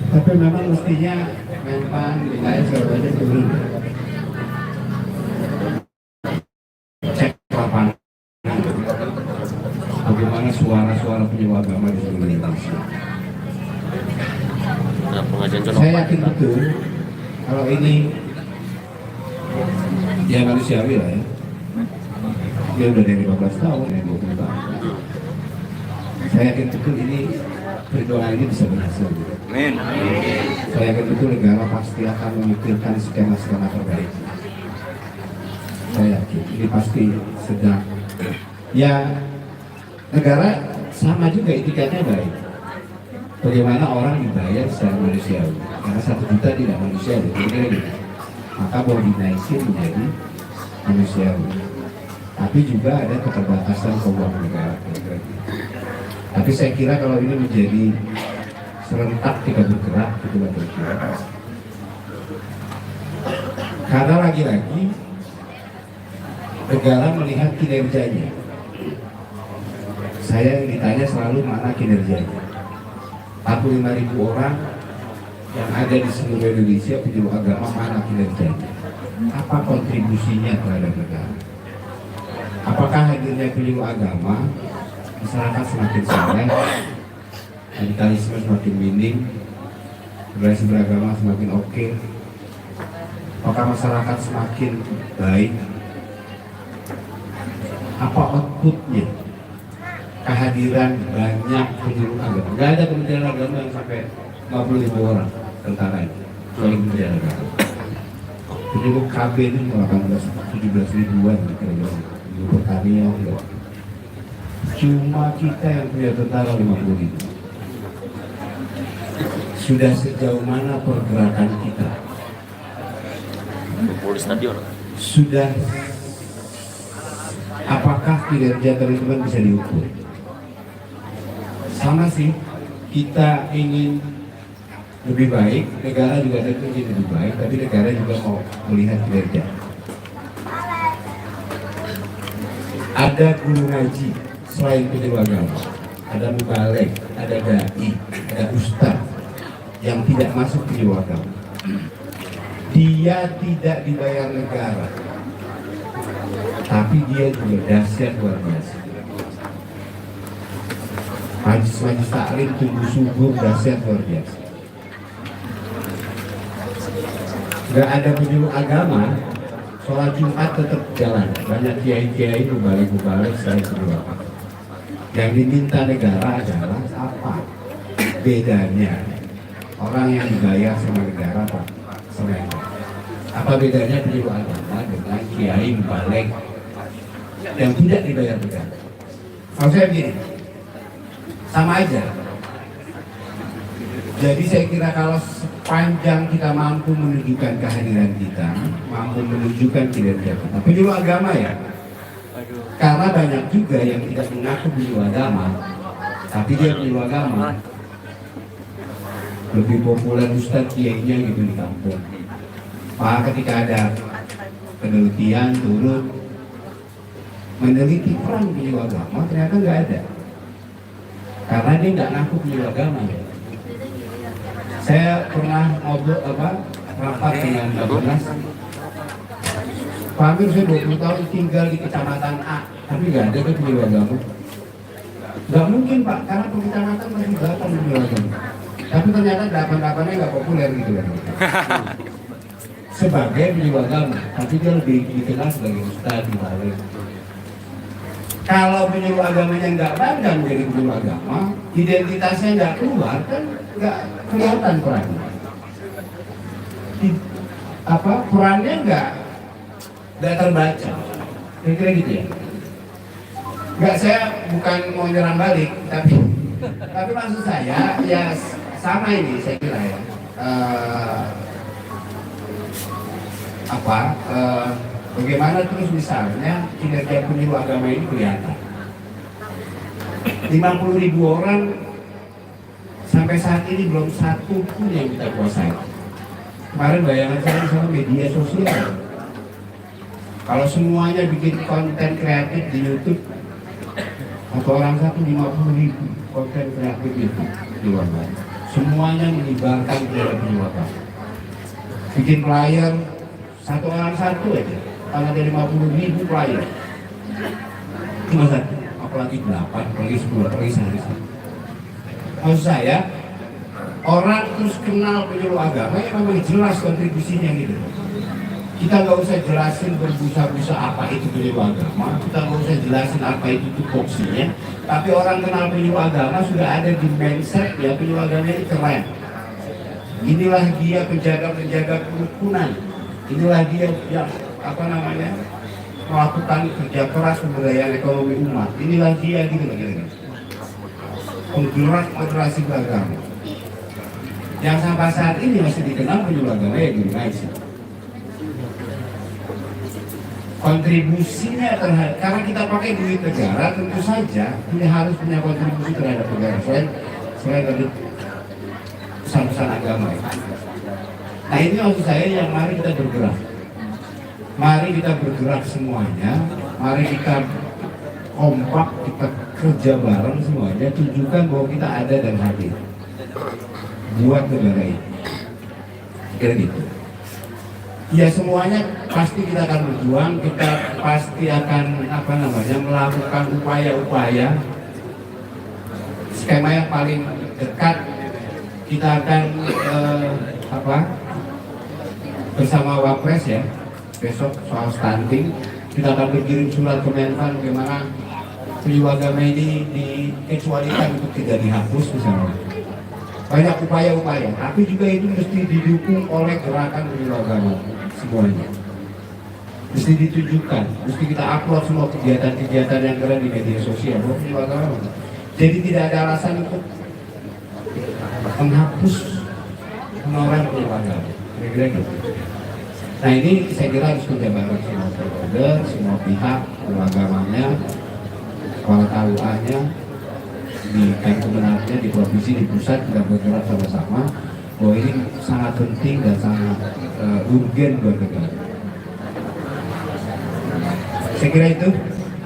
Tapi memang mestinya memang wilayah Surabaya turun. Cek lapangan. Bagaimana suara-suara penyuluh agama di seluruh Indonesia. Nah, pengajian jodoh. Saya yakin betul kalau ini ya manusiawi lah ya. Dia udah dari 15 tahun, dari 20 tahun. Saya yakin betul ini perjuangan ini bisa berhasil. Gitu. Amin. Saya yakin betul negara pasti akan memikirkan skema-skema terbaik. Saya yakin ini pasti sedang. Ya negara sama juga etikanya baik. Bagaimana orang dibayar secara manusiawi? Karena 1 juta tidak manusiawi, kira-kira gitu. Maka boleh dinaikin menjadi manusiawi. Tapi juga ada keterbatasan keuangan negara, kira-kira gitu. Tapi saya kira kalau ini menjadi serentak kita bergerak, itu kira-kira. Karena lagi-lagi negara melihat kinerjanya. Saya ditanya selalu mana kinerjanya. 45.000 orang yang ada di seluruh Indonesia penyuluh agama, mana kinerjanya? Apa kontribusinya terhadap negara? Apakah hadirnya penyuluh agama masyarakat semakin soleh, radikalisme semakin minim, generasi beragama semakin oke? Apakah masyarakat semakin baik? Apa outputnya? Kehadiran banyak penyuluh agama. Nggak ada Kementerian Agama yang sampai 50.000 orang tentara itu. Kecuali Kementerian Agama. Penyuluh KB itu 17 ribuan kira-kira. Penyuluh pertanian. Cuma kita yang punya tentara 50.000. Sudah sejauh mana pergerakan kita? Kumpul di stadion. Sudah, apakah kinerja teman-teman bisa diukur? Sama sih, kita ingin lebih baik, negara juga tentu ingin lebih baik, tapi negara juga mau melihat kinerja. Ada guru ngaji selain penyuluh agama, ada mubalek, ada dai, ada ustaz yang tidak masuk penyuluh agama. Dia tidak dibayar negara, tapi dia juga dahsyat luar biasa. Majlis-majlis taklim tumbuh subur dahsyat luar biasa. Gak ada penyuluh agama, sholat Jumat tetap jalan. Banyak kiai-kiai mubalik-mubalik saya berdua. Yang diminta negara adalah apa bedanya orang yang dibayar sama negara apa sama yang lain? Apa bedanya penyuluh agama dengan kiai mubalik yang tidak dibayar negara? Kalau saya begini, sama aja. Jadi saya kira kalau sepanjang kita mampu menunjukkan kehadiran kita, mampu menunjukkan kinerja kita, penyuluh agama ya. Karena banyak juga yang tidak mengaku penyuluh agama, tapi dia penyuluh agama. Lebih populer ustadz kiainya gitu di kampung. Maka ketika ada penelitian turun meneliti peran penyuluh agama, ternyata nggak ada. Karena dia nggak ngaku penyuluh agama ya. Saya pernah ngobrol rapat dengan Bapak, Pak Amir, saya 20 tahun tinggal di kecamatan A, tapi nggak ada kan penyuluh agama. Nggak mungkin Pak, karena per kecamatan masih 8 penyuluh agama. Tapi ternyata 8-8-nya nggak populer gitu kan. Sebagai penyuluh agama, tapi dia lebih dikenal sebagai ustadz di balik. Kalau penyuluh agamanya nggak bangga menjadi penyuluh agama, identitasnya nggak keluar, kan nggak kelihatan perannya. Perannya nggak terbaca. Kira-kira gitu ya. Nggak, saya bukan mau nyerang balik, tapi maksud saya ya sama ini saya kira ya. Bagaimana terus misalnya kinerja penyuluh agama ini kelihatan. 50.000 orang sampai saat ini belum satu pun yang kita kuasai. Kemarin bayangan saya misalnya media sosial. Kalau semuanya bikin konten kreatif di YouTube, atau orang satu 50.000 konten kreatif itu di luar negeri. Semuanya menyebarkan kepada penyuluh agama. Bikin flyer satu orang satu aja. Kalau ada 50.000 flyer, cuma satu, apalagi 8, apalagi 10, apalagi sehari. Maksud saya, orang terus kenal penyuluh agama yang memang jelas kontribusinya gitu. Kita nggak usah jelasin berbusa-busa apa itu penyuluh agama, kita nggak usah jelasin apa itu tupoksinya, tapi orang kenal penyuluh agama sudah ada di mindset ya, penyuluh agama ini keren. Inilah dia penjaga kerukunan, inilah dia yang melakukan kerja keras pemberdayaan ekonomi umat, inilah dia gitu lagi. Penggerak moderasi beragama yang sampai saat ini masih dikenal penyuluh agama ya guru ngaji. Kontribusinya terhadap, karena kita pakai duit negara, tentu saja ini harus punya kontribusi terhadap negara selain dari pesan-pesan agama ya. Nah ini maksud saya yang mari kita bergerak, mari kita bergerak semuanya, mari kita kompak, kita kerja bareng semuanya, tunjukkan bahwa kita ada dan hadir buat negara ini. Kira gitu. Ya semuanya pasti kita akan berjuang, kita pasti akan melakukan upaya-upaya. Skema yang paling dekat kita akan bersama Wapres ya, besok soal stunting kita akan berkirim surat ke Menpan bagaimana penyuluh agama ini dikecualikan untuk tidak dihapus misalnya. Banyak upaya-upaya, tapi juga itu mesti didukung oleh gerakan penyuluh agama semuanya. mesti ditujukan, mesti kita upload semua kegiatan-kegiatan yang keren di media sosial. Jadi tidak ada alasan untuk menghapus orang keluarga. Kira-kira gitu. Nah ini saya kira harus kerja bareng semua stakeholder, semua pihak, agamanya, kepala KUA-nya, di kemenangnya, di provinsi, di pusat, kita bergerak sama-sama bahwa ini sangat penting dan sangat urgen buat negara. Saya kira itu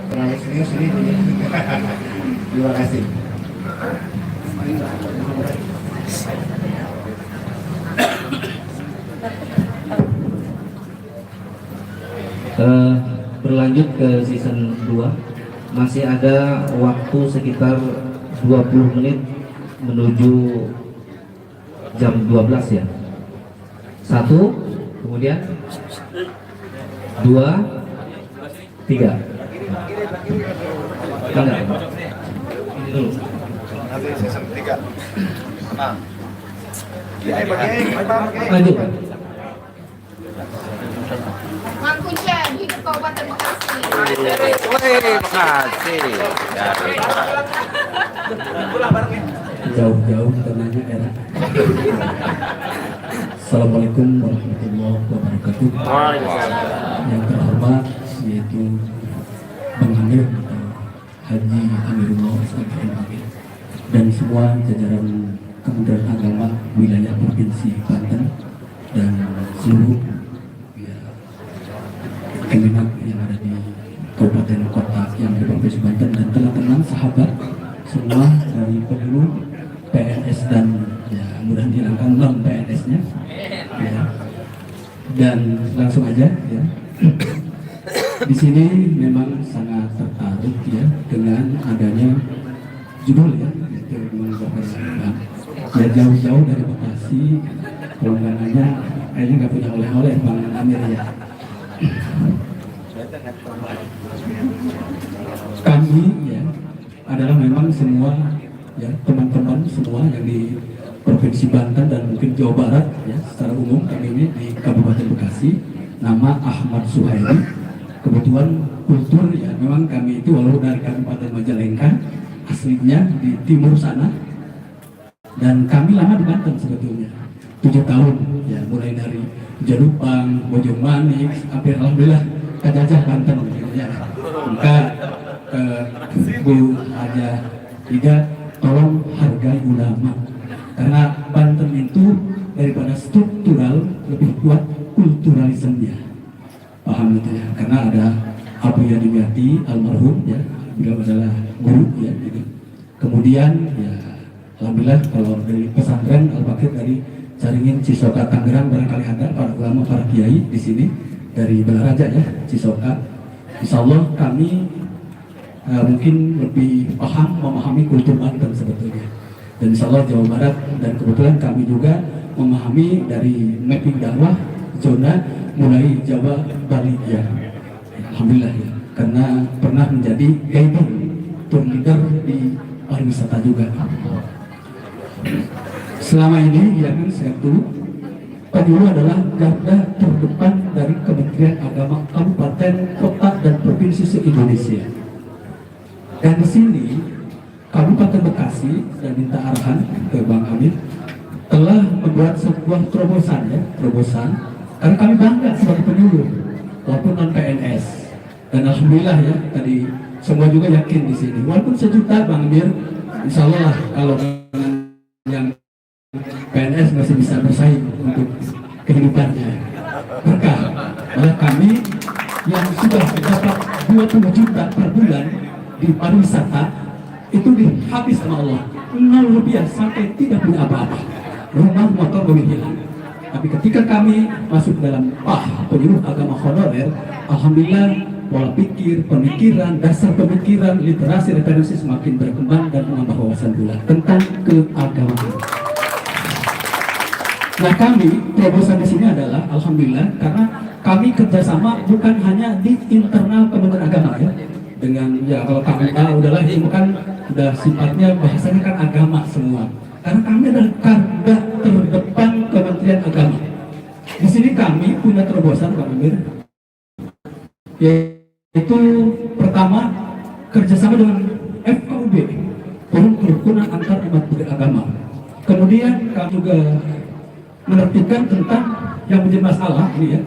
terlalu serius ini. Terima kasih. Berlanjut ke season 2, masih ada waktu sekitar 20 menit menuju jam 12 ya. 1, kemudian 2, 3. Enggak. Ini dulu. Nanti season 3. Nah. Lanjut. Mang Kuncen, hidup Kabupaten Bekasi. Wih, makasih. Jauh-jauh kita nanya era. Assalamualaikum warahmatullahi wabarakatuh. Yang terhormat yaitu Bang Amir atau Haji Amirullah SPMAG dan semua jajaran Kementerian Agama wilayah Provinsi Banten dan seluruh Kemenak yang ada di kabupaten kota yang di Provinsi Banten dan teman-teman sahabat semua dari pemilu PNS dan ya mudah dihilangkan non PNS-nya ya. Dan langsung aja ya. Di sini memang sangat tertarik ya dengan adanya judul ya itu mengucapkan ya jauh-jauh dari Bekasi kalau nggak nanya kayaknya nggak punya oleh-oleh Bang Amir ya. Kami ya adalah memang semua ya teman-teman semua yang di Provinsi Banten dan mungkin Jawa Barat ya secara umum kami ini di Kabupaten Bekasi, nama Ahmad Suhaili. Kebetulan kultur ya memang kami itu walau dari Kabupaten Majalengka aslinya di timur sana dan kami lama di Banten sebetulnya 7 tahun ya mulai dari Jalupang, Bojongmanik, hampir alhamdulillah Kajajah Banten ya. Maka Bu Haja Ida tolong hargai ulama karena Banten itu daripada struktural lebih kuat kulturalismenya, paham gitu ya, karena ada Abu Yadimyati almarhum ya beliau adalah guru ya gitu. Kemudian ya alhamdulillah kalau dari pesantren Al-Bakir dari Caringin Cisoka Tangerang barangkali ada para ulama para kiai di sini dari Balaraja ya Cisoka. Insyaallah kami mungkin lebih paham memahami kultur Banten sebetulnya. Dan insyaallah Jawa Barat dan kebetulan kami juga memahami dari mapping dakwah zona mulai Jawa Bali ya. Alhamdulillah ya. Karena pernah menjadi guiding tour leader di pariwisata juga. Selama ini ya kan satu Panyulu adalah garda terdepan dari Kementerian Agama Kabupaten, Kota dan Provinsi se-Indonesia. Dan di sini Kabupaten Bekasi dan minta arahan ke Bang Amir telah membuat sebuah terobosan ya, karena kami bangga sebagai penyuluh walaupun non PNS. Dan alhamdulillah ya tadi semua juga yakin di sini walaupun sejuta Bang Amir, insya Allah kalau yang PNS masih bisa bersaing untuk kehidupannya berkah. Oleh kami yang sudah dapat 20 juta per bulan di pariwisata itu dihabis sama Allah 0 rupiah sampai tidak punya apa-apa, rumah motor boleh hilang. Tapi ketika kami masuk dalam penyuluh agama honorer, alhamdulillah pola pikir, pemikiran, dasar pemikiran, literasi, referensi semakin berkembang dan menambah wawasan pula tentang keagamaan. Nah kami terobosan di sini adalah alhamdulillah karena kami kerjasama bukan hanya di internal Kementerian Agama ya dengan ya kalau kami udahlah ini kan udah sifatnya bahasanya kan agama semua karena kami adalah garda terdepan Kementerian Agama. Di sini kami punya terobosan Pak Amir yaitu pertama kerjasama dengan FKUB, Forum Kerukunan Antar Umat Beragama. Kemudian kami juga menertibkan tentang yang menjadi masalah ini ya.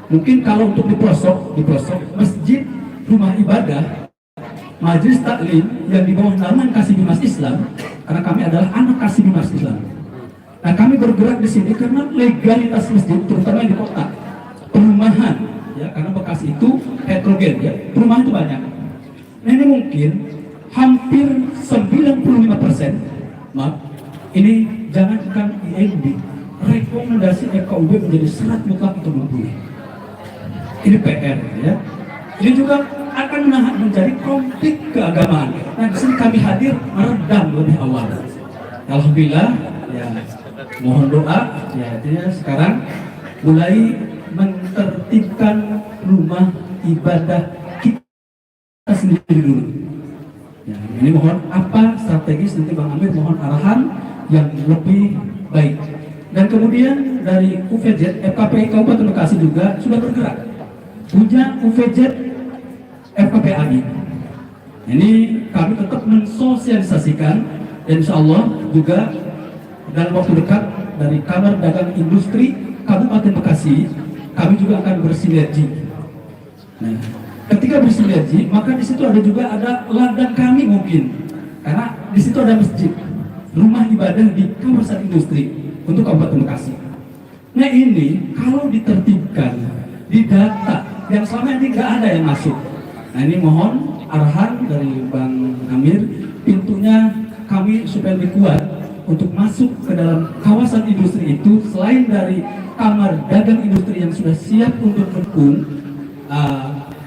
Mungkin kalau untuk di pelosok masjid, rumah ibadah, majelis taklim yang di bawah naungan Kasibimas Islam, karena kami adalah anak Kasibimas Islam. Nah, kami bergerak di sini karena legalitas masjid, terutama di kota, perumahan, ya, karena Bekasi itu heterogen, ya, perumahan itu banyak. Nah, ini mungkin hampir 95%, maaf, ini jangankan IMB, rekomendasi FKUB menjadi syarat mutlak untuk membeli. Ini PR, ya. Ini juga akan menjadi konflik keagamaan. Nah, di sini kami hadir meredam lebih awal. Alhamdulillah, ya, mohon doa, ya, artinya sekarang mulai menertibkan rumah ibadah kita sendiri dulu. Ya, ini mohon apa strategis, nanti Bang Amir mohon arahan yang lebih baik. Dan kemudian dari UVJ, FKPI Kabupaten Bekasi juga sudah bergerak. Punya UVJ FKPAI. Ini kami tetap mensosialisasikan, dan insya Allah juga dalam waktu dekat dari Kamar Dagang Industri Kabupaten Bekasi, kami juga akan bersinergi. Nah, ketika bersinergi, maka di situ ada ladang kami mungkin, karena di situ ada masjid, rumah ibadah di kawasan industri untuk Kabupaten Bekasi. Nah, ini kalau ditertibkan, didata, yang selama ini nggak ada yang masuk. Nah, ini mohon arahan dari Bang Amir, pintunya kami supaya lebih kuat untuk masuk ke dalam kawasan industri itu, selain dari Kamar Dagang Industri yang sudah siap untuk mendukung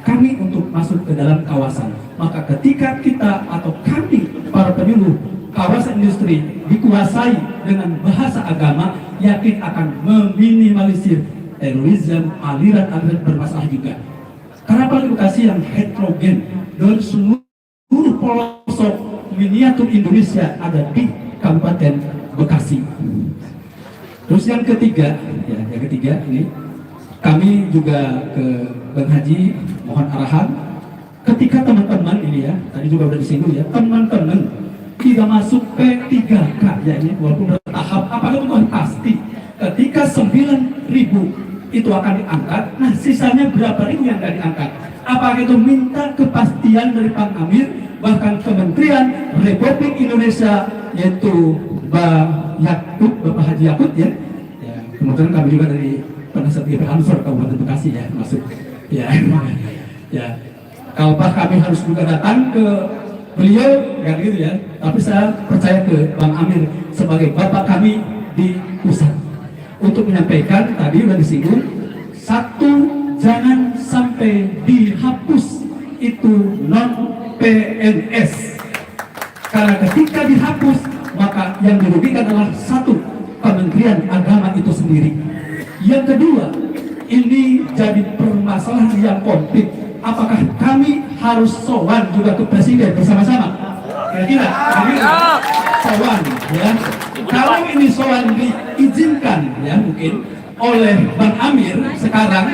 kami untuk masuk ke dalam kawasan. Maka ketika kita atau kami para penyuluh kawasan industri dikuasai dengan bahasa agama, yakin akan meminimalisir terorisme, aliran-aliran bermasalah juga. Karena apalagi Bekasi yang heterogen, dari seluruh pelosok miniatur Indonesia ada di Kabupaten Bekasi. Terus yang ketiga ini kami juga ke Bang Haji mohon arahan, ketika teman-teman ini ya, tadi juga udah disinggung ya, teman-teman tidak masuk P3K, ya ini walaupun bertahap, apakah itu pasti ketika 9.000 itu akan diangkat, nah sisanya berapa ribu yang tidak diangkat? Apakah itu minta kepastian dari Pak Amir, bahkan Kementerian Republik Indonesia, yaitu Bapak Haji Yakut ya, kemudian kami juga dari penasihat GP Ansor Kabupaten Bekasi ya masuk ya. Ya, kalau Pak kami harus juga datang ke beliau kan gitu ya, tapi saya percaya ke Bang Amir sebagai bapak kami di pusat untuk menyampaikan, tadi sudah disinggung, satu, jangan sampai dihapus itu non PNS, karena ketika dihapus maka yang dirugikan adalah satu, Kementerian Agama itu sendiri. Yang kedua, ini jadi permasalahan yang konflik. Apakah kami harus sowan juga ke Presiden bersama-sama? Kira-kira sowan ya. Kalau ini sowan diizinkan ya mungkin oleh Bang Amir sekarang,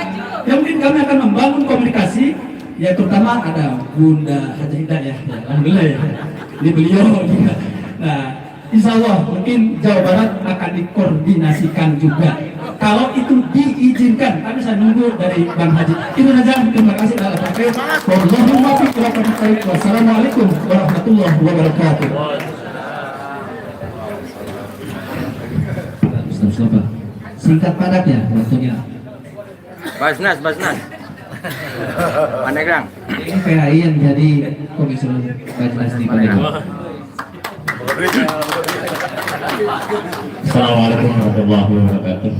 ya mungkin kami akan membangun komunikasi, ya terutama ada Bunda Haji Hidayah ya, alhamdulillah ya. Ini beliau juga. Nah, insya Allah mungkin Jawa Barat akan dikoordinasikan juga. Kalau itu diizinkan, tapi saya nunggu dari Bang Haji. Itu saja, terima kasih dalam pakai. Wassalamualaikum warahmatullahi wabarakatuh. Singkat padat ya waktunya. Basnas. Pandeglang. Ini PAI yang jadi komisioner Basnas di Pandeglang. Assalamualaikum warahmatullahi wabarakatuh.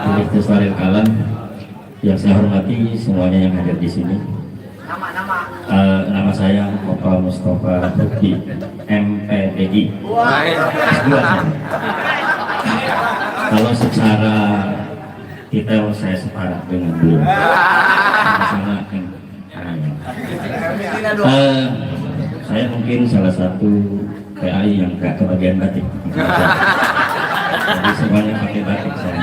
Ikhtisaril kalam yang saya hormati semuanya yang hadir di sini. Nama saya Bapak Mustafa Bukti, MPDI. Kalau secara detail saya sepakat dengan beliau. Saya mungkin salah satu PAI yang gak kebagian batik. Jadi semuanya pakai batik saya.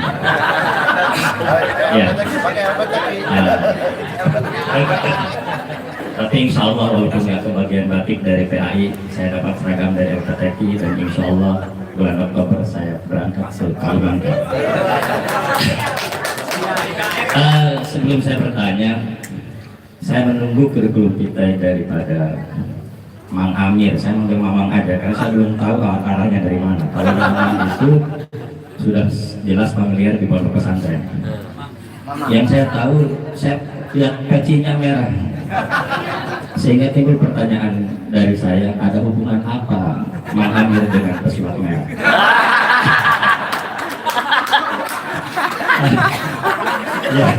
Ya. Tapi insya Allah walaupun nggak kebagian batik dari PAI, saya dapat seragam dari FTTI dan insya Allah bulan Oktober saya berangkat ke Kalimantan. Sebelum saya bertanya, saya menunggu kurikulum kita daripada Mang Amir. Saya manggil Mamang aja karena saya belum tahu arahnya dari mana. Kalau Mamang itu sudah jelas familiar di pondok pesantren. Yang saya tahu, saya lihat pecinya merah, sehingga timbul pertanyaan dari saya, ada hubungan apa Mang Amir dengan pesulap merah? Ya.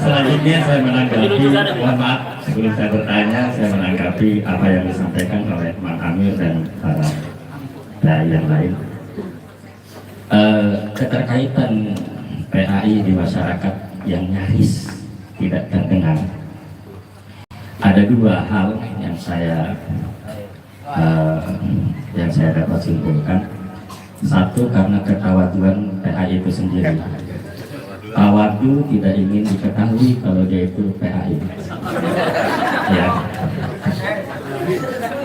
Selanjutnya saya menanggapi, mohon maaf sebelum saya bertanya, saya menanggapi apa yang disampaikan oleh Mang Amir dan para dai yang lain. Keterkaitan PAI di masyarakat yang nyaris tidak terdengar. Ada dua hal yang saya dapat simpulkan. Satu, karena ketawaduan PAI itu sendiri. Tawadu tidak ingin diketahui kalau dia itu PAI. Ya.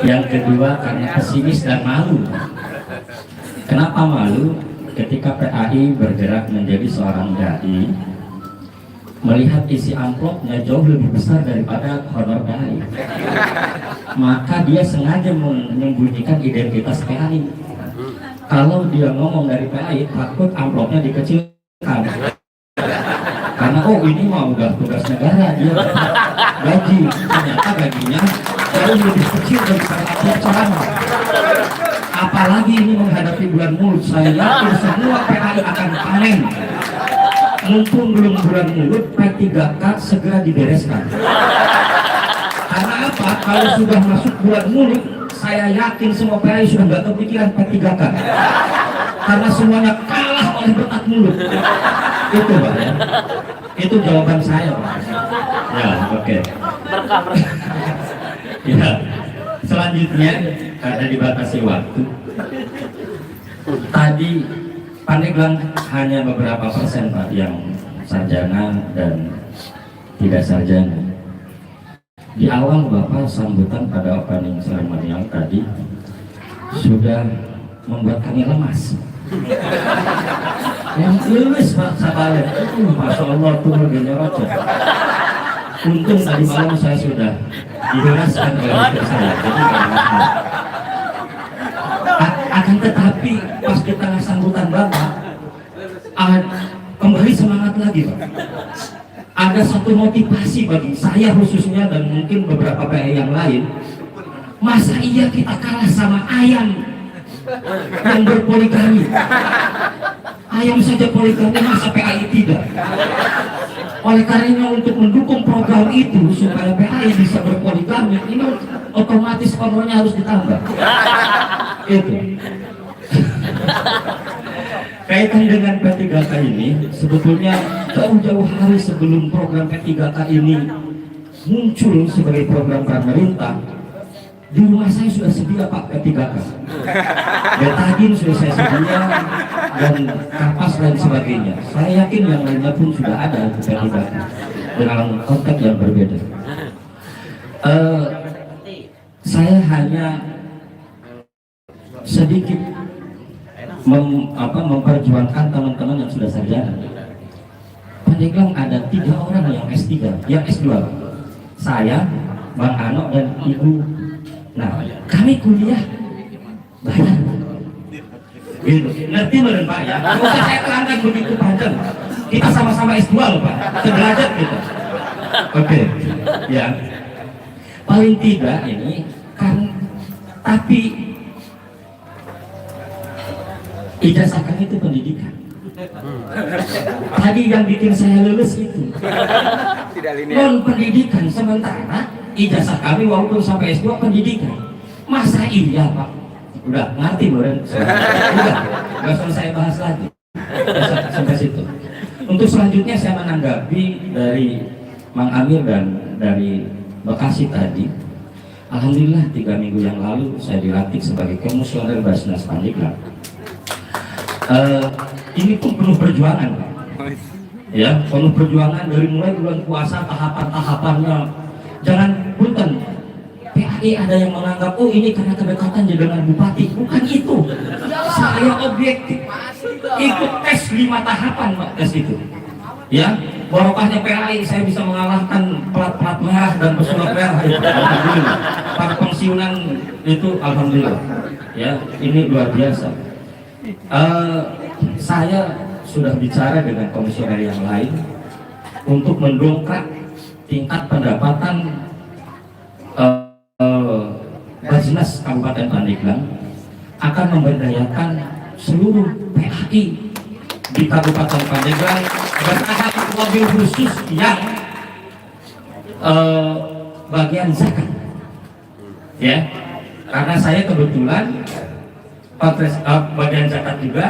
Yang kedua, karena pesimis dan malu. Kenapa malu? Ketika PAI bergerak menjadi seorang dai, melihat isi amplopnya jauh lebih besar daripada honor dai, maka dia sengaja menyembunyikan identitas PAI. Kalau dia ngomong dari PAI, takut amplopnya dikecilkan. Karena ini mah udah tugas negara, dia gaji, ternyata gajinya jauh lebih kecil daripada amplop ceramah. Apalagi ini menghadapi bulan Mulut, saya yakin semua PAI akan panen. Mumpung belum bulan Mulut, P3K segera dibereskan. Karena apa? Kalau sudah masuk bulan Mulut, saya yakin semua PAI sudah nggak kepikiran P3K. Karena semuanya kalah oleh berkat mulut. Itu Pak ya. Itu jawaban saya Pak. Ya, oke. Berkah. Ya. Selanjutnya, karena dibatasi waktu, tadi Pandeglang hanya beberapa persen Pak yang sarjana dan tidak sarjana. Di awal Bapak sambutan pada opening seremonial tadi sudah membuat kami lemas. Yang lulus Pak Sabalen, Masya Allah tuh begini aja. Untung tadi malam saya sudah dibereskan oleh istri saya, jadi akan tetapi pas di tengah sambutan Bapak kembali semangat lagi Pak. Ada satu motivasi bagi saya khususnya dan mungkin beberapa PAI yang lain. Masa iya kita kalah sama ayam yang berpoligami? Ayam saja poligami, masa PAI tidak? Oleh karenanya untuk mendukung program itu supaya PAI bisa berpoligami, ini otomatis honornya harus ditambah. Itu. Kaitan dengan P3K ini, sebetulnya jauh-jauh hari sebelum program P3K ini muncul sebagai program pemerintah, di rumah saya sudah sedia Pak P3K. Betadin sudah saya sedia dan kapas dan sebagainya. Saya yakin yang lainnya pun sudah ada P3K dengan konteks yang berbeda. Saya hanya sedikit memperjuangkan teman-teman yang sudah sarjana. Pandeglang ada 3 orang yang S3, yang S2. Saya, Bang Ano dan Ibu. Nah, kami kuliah bayar. Gitu. Ngerti belum Pak ya? Kalau saya terangkan begitu panjang. Kita sama-sama S2 loh Pak, sederajat gitu. Oke, ya. Paling tidak ini kan, tapi ijazah kami itu pendidikan. Tadi yang bikin saya lulus itu non pendidikan, sementara ijazah kami walaupun sampai S2 pendidikan. Masa iya Pak? Udah ngerti Boren? Udah, nggak usah saya bahas lagi. Sampai situ. Untuk selanjutnya saya menanggapi dari Mang Amir dan dari Bekasi tadi. Alhamdulillah 3 minggu yang lalu saya dilantik sebagai komisioner Basnas Pandeglang. Ini pun penuh perjuangan Pak. ya, penuh perjuangan dari mulai bulan puasa tahapan-tahapannya. Jangan punten, PAI ada yang menganggap oh ini karena kedekatan dengan bupati, bukan itu. Saya objektif, ikut tes 5 tahapan Pak, tes itu. Ya, barokahnya PAI saya bisa mengalahkan plat merah dan pesulap merah. Alhamdulillah. Para pensiunan itu alhamdulillah. Ya, ini luar biasa. Saya sudah bicara dengan komisioner yang lain untuk mendongkrak tingkat pendapatan Basnas Kabupaten Pandeglang, akan memberdayakan seluruh PAI di Kabupaten Pandeglang, dan ada mobil khusus yang bagian zakat, ya, karena saya kebetulan bagian zakat juga.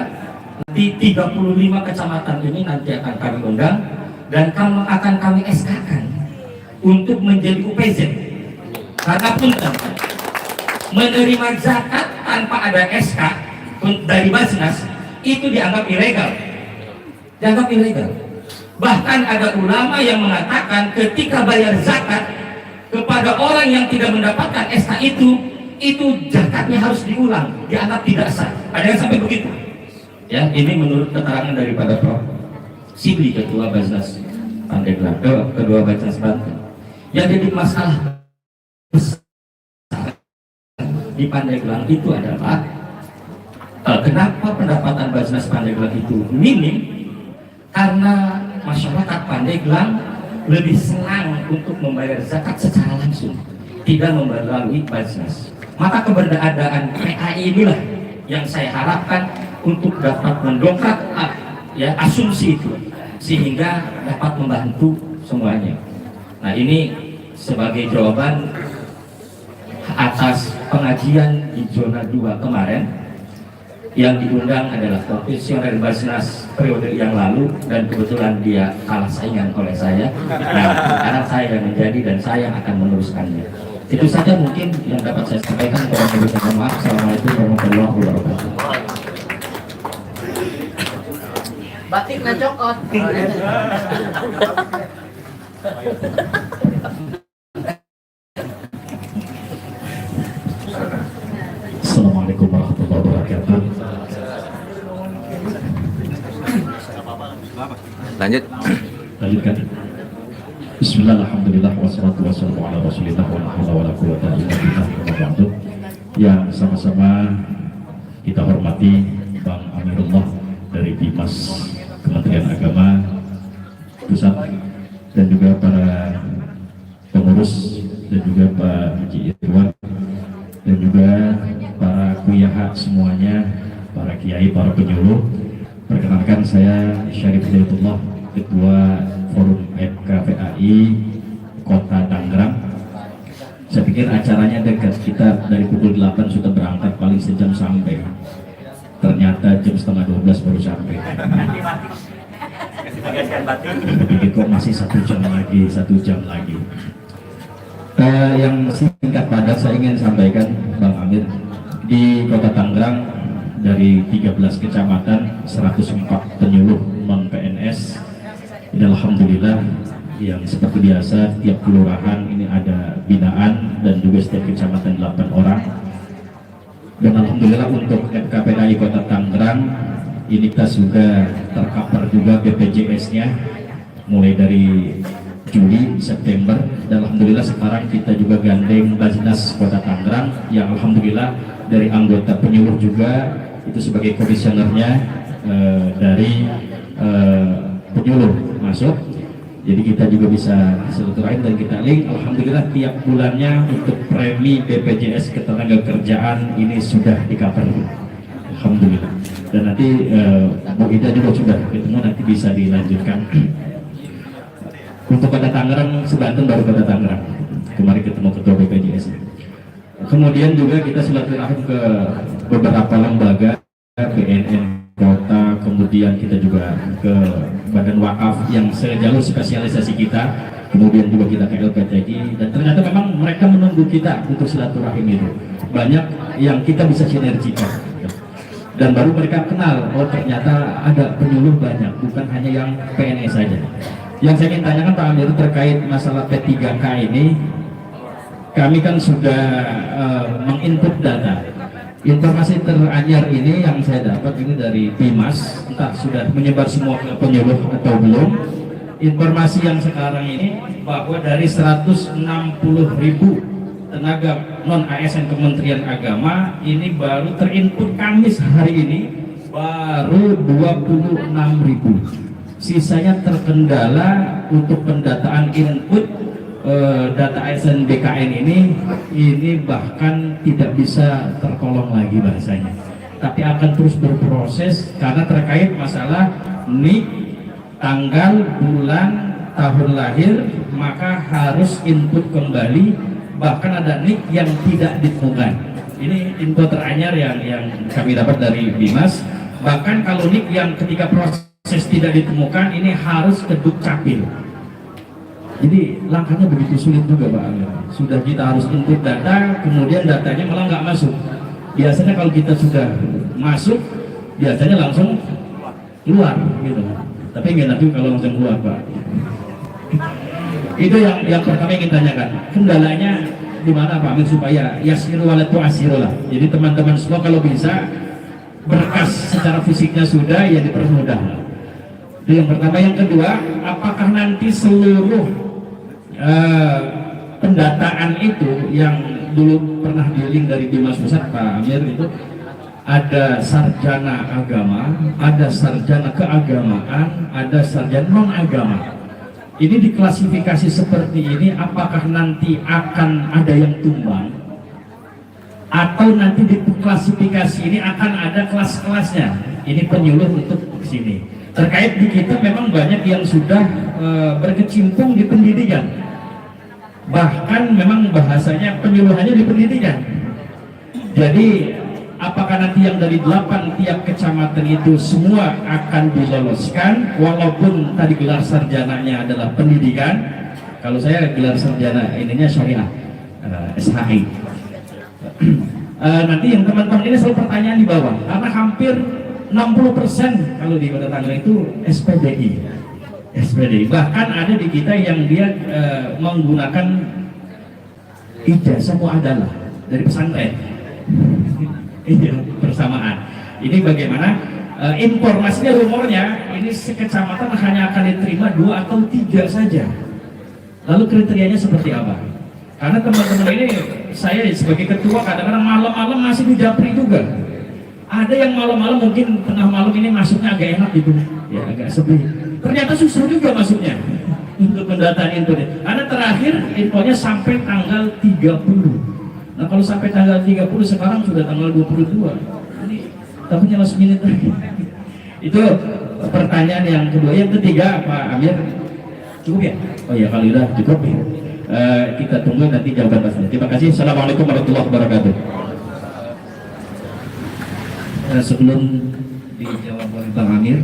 Di 35 kecamatan ini nanti akan kami undang dan akan kami SK-kan untuk menjadi UPZ. Karena punten, menerima zakat tanpa ada SK dari Basnas itu dianggap ilegal. Dianggap ilegal. Bahkan ada ulama yang mengatakan ketika bayar zakat kepada orang yang tidak mendapatkan SK itu zakatnya harus diulang, dianggap tidak sah. Ada yang sampai begitu. Ya, ini menurut keterangan daripada Prof. Sibli, Ketua Basnas Pandeglang, Kedua Basnas Banten. Yang jadi masalah besar di Pandeglang itu adalah kenapa pendapatan Basnas Pandeglang itu minim? Karena masyarakat Pandeglang lebih senang untuk membayar zakat secara langsung, tidak melalui Basnas. Maka keberadaan PAI inilah yang saya harapkan untuk dapat mendongkrak ya asumsi itu, sehingga dapat membantu semuanya. Nah, ini sebagai jawaban atas pengajian di zona 2 kemarin. Yang diundang adalah komisioner Basnas periode yang lalu, dan kebetulan dia kalah saingan oleh saya. Nah, sekarang saya yang menjadi dan saya akan meneruskannya. Itu saja mungkin yang dapat saya sampaikan. Mohon maaf. Assalamualaikum warahmatullahi wabarakatuh. Batik na cokot. Assalamualaikum warahmatullahi wabarakatuh. Lanjut. Lanjutkan. Bismillah, alhamdulillah, wassalatu wassalamu ala rasulillah, wa la hawla wa la quwwata illa billah, wa ba'du. Yang sama-sama kita hormati Bang Amirullah dari Bimas Kementerian Agama Pusat, dan juga para pengurus, dan juga Pak Haji Irwan, dan juga para kuyaha semuanya, para kiai, para penyuluh. Perkenalkan, saya Syarif Hidayatullah, Ketua Forum FKPAI Kota Tangerang. Saya pikir acaranya dekat, kita dari pukul 8 sudah berangkat, paling sejam sampai. Ternyata jam setengah 12 baru sampai. Pikir kok masih 1 jam lagi, 1 jam lagi. Yang singkat padat saya ingin sampaikan, Bang Amir, di Kota Tangerang dari 13 kecamatan, 104 penyuluh non PNS. Ini alhamdulillah, yang seperti biasa tiap kelurahan ini ada binaan, dan juga setiap kecamatan 8 orang. Dan alhamdulillah untuk FKPAI Kota Tangerang ini kita sudah tercover juga BPJS-nya mulai dari Juli, September, dan alhamdulillah sekarang kita juga gandeng Basnas Kota Tangerang yang alhamdulillah dari anggota penyuluh juga itu sebagai komisionernya dari penyuluh masuk. Jadi kita juga bisa silaturahim dan kita link. Alhamdulillah tiap bulannya untuk premi BPJS Ketenagakerjaan ini sudah di-cover. Alhamdulillah. Dan nanti Bu Ida juga sudah ketemu, nanti bisa dilanjutkan. Untuk Kota Tangerang, Sebanten baru Kota Tangerang. Kemarin ketemu Ketua BPJS. Kemudian juga kita silaturahim ke beberapa lembaga, BNN Kota, kemudian kita juga ke Badan Wakaf yang sejalur spesialisasi kita, kemudian juga kita ke LPTI, dan ternyata memang mereka menunggu kita untuk silaturahim itu. Banyak yang kita bisa sinergikan. dan baru mereka kenal, oh ternyata ada penyuluh banyak, bukan hanya yang PNS saja. Yang saya ingin tanyakan Pak Amir terkait masalah P3K ini, kami kan sudah menginput data. Informasi teranyar ini yang saya dapat ini dari Bimas, entah sudah menyebar semua ke penyuluh atau belum. Informasi yang sekarang ini bahwa dari 160.000 tenaga non ASN Kementerian Agama ini baru terinput Kamis hari ini baru 26.000. Sisanya terkendala untuk pendataan input data ASN BKN ini bahkan tidak bisa tertolong lagi bahasanya, tapi akan terus berproses karena terkait masalah NIK, tanggal, bulan, tahun lahir, maka harus input kembali, bahkan ada NIK yang tidak ditemukan. Ini info teranyar yang kami dapat dari Bimas. Bahkan kalau NIK yang ketika proses tidak ditemukan ini harus ke Dukcapil. Jadi langkahnya begitu sulit juga Pak Amir. Sudah kita harus input data, kemudian datanya malah nggak masuk. Biasanya kalau kita sudah masuk, biasanya langsung keluar gitu. Tapi nggak nanti kalau langsung keluar Pak. Itu yang pertama ingin tanyakan. Kendalanya di mana Pak Amir supaya yasiru wala tu'asirulah. Jadi teman-teman semua kalau bisa berkas secara fisiknya sudah, ya dipermudah. Itu yang pertama. Yang kedua, apakah nanti seluruh pendataan itu yang dulu pernah di-link dari Bimas Pusat Pak Amir itu ada sarjana agama, ada sarjana keagamaan, ada sarjana non agama. Ini diklasifikasi seperti ini, apakah nanti akan ada yang tumbang atau nanti di klasifikasi ini akan ada kelas-kelasnya? Ini penyuluh untuk sini. Terkait di kita memang banyak yang sudah berkecimpung di pendidikan, bahkan memang bahasanya penyuluhannya di pendidikan. Jadi apakah nanti yang dari 8 tiap kecamatan itu semua akan diloloskan walaupun tadi gelar sarjananya adalah pendidikan? Kalau saya gelar sarjana ininya syariah, SHI. Nanti yang teman-teman ini selalu pertanyaan di bawah, karena hampir 60% kalau di Kota Tangerang itu SPDI. Bahkan ada di kita yang dia menggunakan ijazah muadalah dari pesantren. Iya, bersamaan. Ini bagaimana informasinya, rumornya ini sekecamatan hanya akan diterima 2 atau 3 saja. Lalu kriterianya seperti apa? Karena teman-teman ini, saya sebagai ketua kadang-kadang malam-malam masih di Japri juga. Ada yang malam-malam mungkin tengah malam ini masuknya agak enak gitu, ya agak sepi. Ternyata susah juga masuknya untuk pendataan internet. Karena terakhir infonya sampai tanggal 30. Nah kalau sampai tanggal 30 sekarang sudah tanggal 22. Ini takutnya last minute lagi. Itu pertanyaan yang kedua. Yang ketiga Pak Amir, cukup ya? Oh ya kalau sudah cukup ya. Kita tunggu nanti jawaban pastinya. Terima kasih. Assalamualaikum warahmatullahi wabarakatuh. Sebelum dijawab oleh Bang Amir,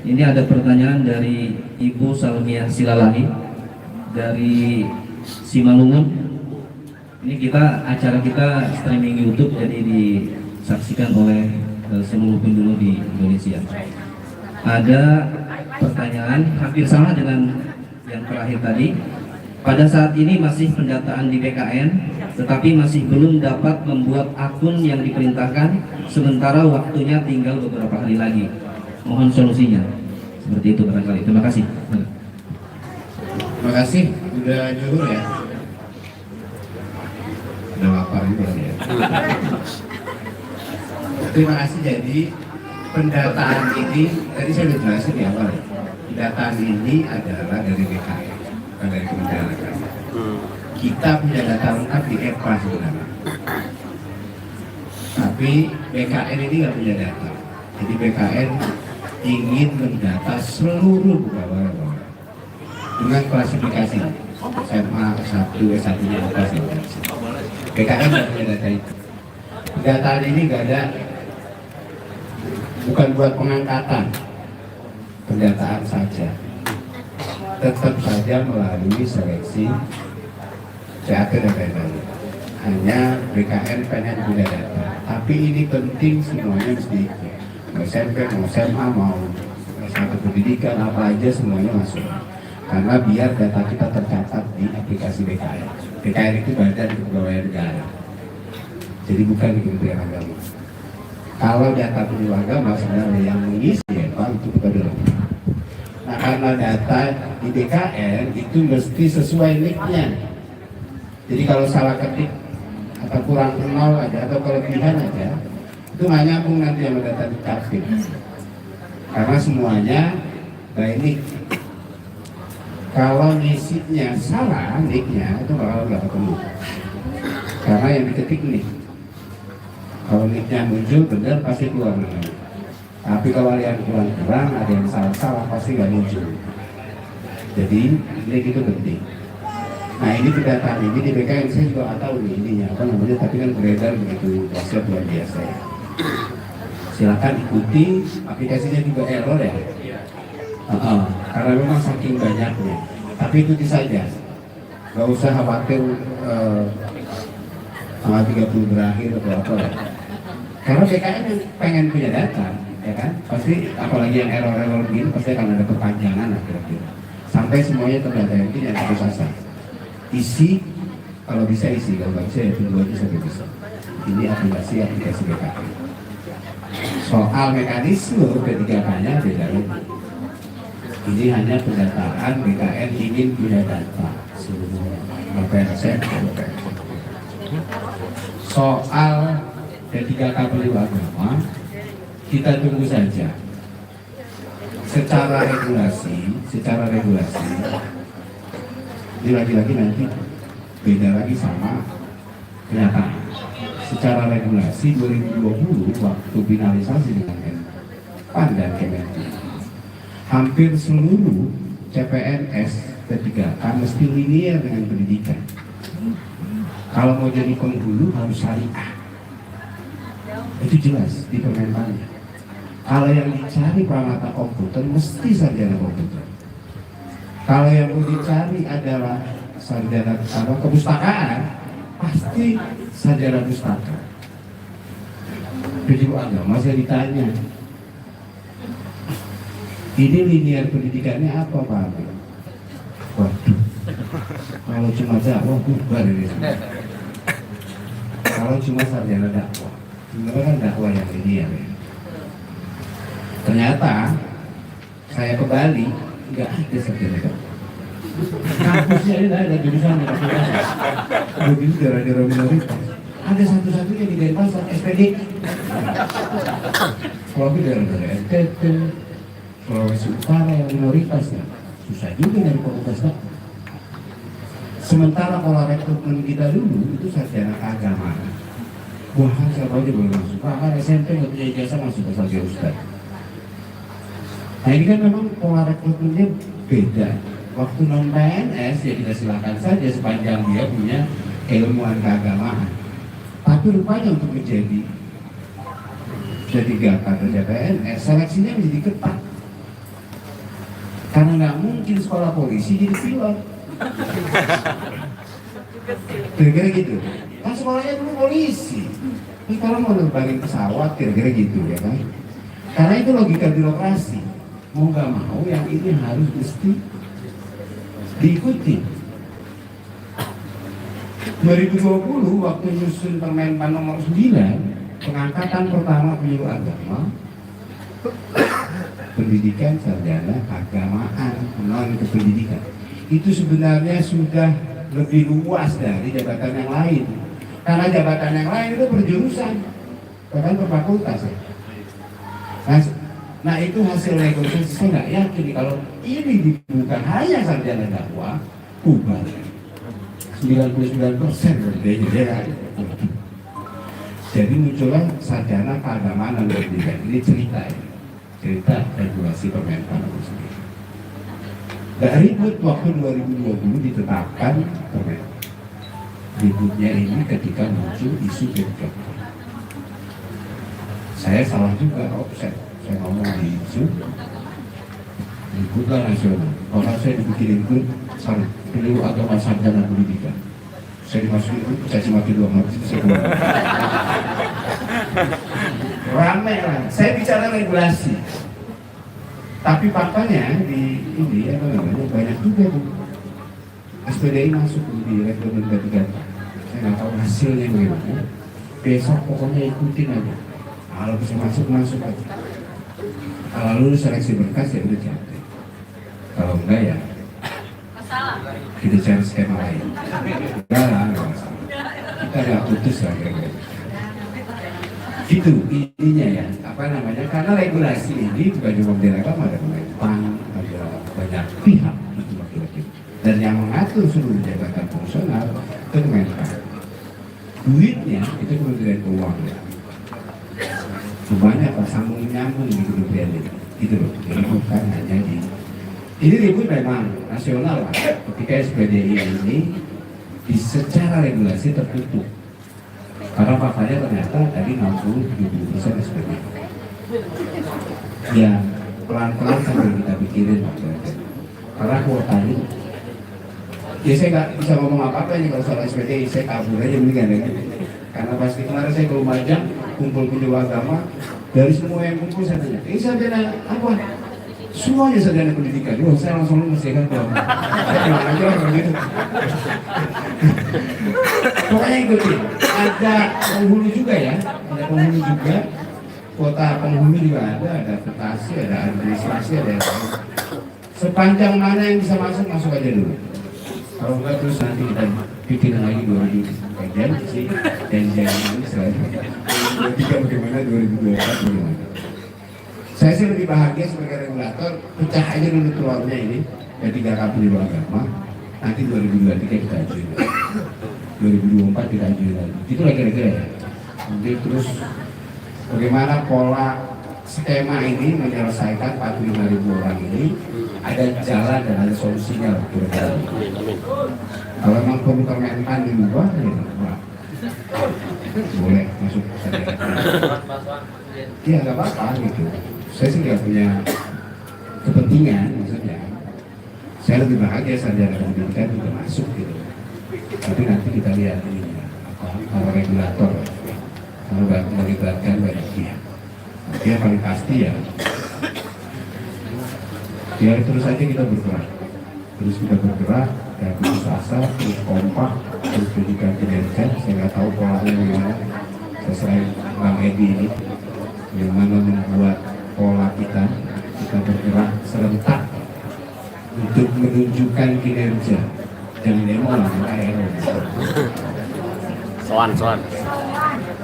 ini ada pertanyaan dari Ibu Salmia Silalahi dari Simalungun. Ini acara kita streaming YouTube, jadi disaksikan oleh seluruh penduduk di Indonesia. Ada pertanyaan hampir sama dengan yang terakhir tadi. Pada saat ini masih pendataan di BKN, tetapi masih belum dapat membuat akun yang diperintahkan, sementara waktunya tinggal beberapa hari lagi. Mohon solusinya. Seperti itu barangkali. Terima kasih. Terima kasih. Udah nyuruh ya? Udah lapar juga ya. Terima kasih. Jadi pendataan ini, tadi saya sudah jelasin di awal. Pendataan ini adalah dari BKN, bukan dari Kementerian Agama. Kita punya data lengkap di EPA sebenarnya. Tapi BKN ini nggak punya data. Jadi BKN ingin mendata seluruh pegawai dengan klasifikasi SMA, S1, S1-nya apa sih? BKN nggak punya data itu. Data ini nggak ada, bukan buat pengangkatan, pendataan saja. Tetap saja melalui seleksi CAT dan lain-lain. Hanya BKN pengen punya data. Tapi ini penting, semuanya mesti ikut. mau SMP, mau SMA, mau S1 pendidikan, apa aja semuanya masuk. Karena biar data kita tercatat di aplikasi BKN. BKN itu Badan Kepegawaian Negara. Jadi bukan di Kementerian Agama. Kalau data penyuluh agama sebenarnya yang mengisi ya Pak itu kepada. Nah karena data di BKN itu mesti sesuai nicknya. Jadi kalau salah ketik atau kurang nol aja atau kelebihan aja itu nggak nyambung nanti sama data di Capil. Karena semuanya by nick. Kalau ngisinya salah nicknya itu nggak ketemu. Karena yang diketik nick. Kalau nicknya muncul benar pasti keluar namanya. Tapi kalau yang kurang ada yang salah pasti nggak muncul. Jadi nick itu penting. Nah ini pendataan ini di BKN saya juga nggak tahu nih ininya apa namanya, tapi kan beredar begitu dahsyat luar biasa ya. Silakan ikuti, aplikasinya juga error ya. Karena memang saking banyaknya. Tapi ikuti saja, nggak usah khawatir tanggal 30 berakhir atau apa ya. Karena BKN yang pengen punya data, ya kan? Pasti apalagi yang error begini pasti akan ada perpanjangan lah kira-kira. Sampai semuanya terdata yang satu sasar. Isi, kalau bisa isi, kalau nggak bisa ya tunggu aja sampai bisa. Ini aplikasi BKN. Soal mekanisme P3K-nya beda lagi. Ini hanya pendataan BKN ingin punya data seluruh persen. Soal P3K penyuluh agama kita tunggu saja. Secara regulasi ini lagi-lagi nanti beda lagi sama kenyataan. Secara regulasi 2020 waktu finalisasi dengan PAN dan Kementerian, hampir seluruh CPNS P3K mesti linear dengan pendidikan. Kalau mau jadi penghulu harus syariah. Itu jelas di permentannya. Kalau yang dicari perawatan komputer mesti sarjana komputer. Kalau yang mau dicari adalah sarjana kepustakaan, pasti sarjana pustaka. Penyuluh agama saya ditanya, ini linear pendidikannya apa Pak Amir? Waduh, kalau cuma dakwah bubar ini semua. Kalau cuma sarjana dakwah, sebenarnya kan dakwah yang linear ya. Ternyata saya ke Bali nggak ada sarjana dakwah. Kampusnya ini ada jurusan yang begitu daerah-daerah minoritas. Ada satu-satunya di Denpasar SPD. Kalau di daerah-daerah NTT, Sulawesi Utara yang minoritasnya susah juga dari fakultas dakwah. Sementara pola rekrutmen kita dulu itu sarjana keagamaan. Bahkan siapa aja boleh masuk. Bahkan SMP nggak punya ijazah masuk ke sarjana ustaz. Nah ini kan memang pola rekrutmennya beda. Waktu non PNS ya kita silakan saja sepanjang dia punya keilmuan keagamaan. Tapi rupanya untuk menjadi P3K atau PNS seleksinya menjadi ketat. Karena nggak mungkin sekolah polisi jadi pilot. Kira-kira gitu. Kan sekolahnya dulu polisi. Ini kalau mau nerbangin pesawat kira-kira gitu ya kan. Karena itu logika birokrasi. Mau nggak mau yang ini harus mesti diikuti. 2020 waktu nyusun Permenpan nomor 9, pengangkatan pertama penyuluh agama, pendidikan sarjana keagamaan, non kependidikan. Itu sebenarnya sudah lebih luas dari jabatan yang lain. Karena jabatan yang lain itu berjurusan, bahkan per fakultas ya. Nah itu hasil negosiasi. Saya nggak yakin kalau ini bukan hanya sarjana dakwah, bubar 99% berbeda. Jadi muncullah sarjana keagamaan dan pendidikan. Ini cerita ya, cerita regulasi Permenpan itu sendiri. Gak ribut waktu 2020 ditetapkan Permenpan. Ributnya ini ketika muncul isu P3K. Saya salah juga, saya ngomong di Zoom ributlah nasional. Orang saya dibikinin grup penyuluh agama sarjana pendidikan. Saya dimasukin grup, saya cuma dua hari itu saya keluar. ramai lah. Saya bicara regulasi, tapi faktanya di ini apa namanya banyak juga tuh SPDI masuk di rekrutmen P3K. Saya nggak tahu hasilnya bagaimana. Besok pokoknya ikutin aja. Kalau bisa masuk aja. Kalau lulus seleksi berkas ya udah cantik. Kalau enggak ya kita cari skema lain. Enggak lah, nggak masalah. Kita nggak putus lah kira-kira. Gitu intinya ya, apa namanya? Karena regulasi ini bukan cuma di agama, ada Kemenpan, ada banyak pihak itu laki-laki. Dan yang mengatur seluruh jabatan fungsional itu Kemenpan. Duitnya itu Kementerian Keuangan. Semuanya sambung nyambung di kementerian ini, gitu loh. Jadi bukan hanya di ini ribut memang nasional lah. Ketika SPDI ini secara regulasi tertutup. Karena faktanya ternyata tadi 60-70% SPDI. Ya pelan-pelan sambil kita pikirin. Karena kuotanya, ya saya nggak bisa ngomong apa-apa ini kalau soal SPDI, saya kabur aja mendingan ya. Karena pasti kemarin saya ke Lumajang, kumpul penyuluh agama, dari semua yang kumpul saya tanya, ini sarjana apa? Semuanya sarjana pendidikan. Wah, saya langsung lulus ya kan. Saya bilang aja lah kalau gitu. Pokoknya ikutin. Ada penghulu juga ya, ada penghulu juga. Kuota penghulu juga ada advokasi, ada administrasi, ada yang lain. Sepanjang mana yang bisa masuk aja dulu. Kalau enggak terus nanti kita pikirin lagi 2000 janji dan jangan selalu 2023 bagaimana 2024 bagaimana. Saya sih lebih bahagia sebagai regulator, pecah aja dulu telurnya ini P3K penyuluh agama, nanti 2023 kita ajuin 2024 kita ajuin lagi, itu lah kira-kira ya. Nanti terus bagaimana pola skema ini menyelesaikan 45.000 orang ini, ada jalan dan ada solusinya lah kira-kira. Kalau memang perlu Kemenpan di bawah, ya boleh masuk saja. Iya nggak apa-apa gitu. Saya sih nggak punya kepentingan, maksudnya. Saya lebih bahagia sarjana pendidikan juga masuk gitu. Tapi nanti kita lihat ini apa regulator, kalau nggak melibatkan banyak pihak. Dia paling pasti ya. Biar terus aja kita bergerak. Terus kita bergerak, ya putus asa, terus kompak, terus pendidikan kinerja. Saya nggak tahu polanya gimana. Selain Bang Edi ini, bagaimana membuat pola kita bergerak serentak untuk menunjukkan kinerja. Jangan demo lah, Soan.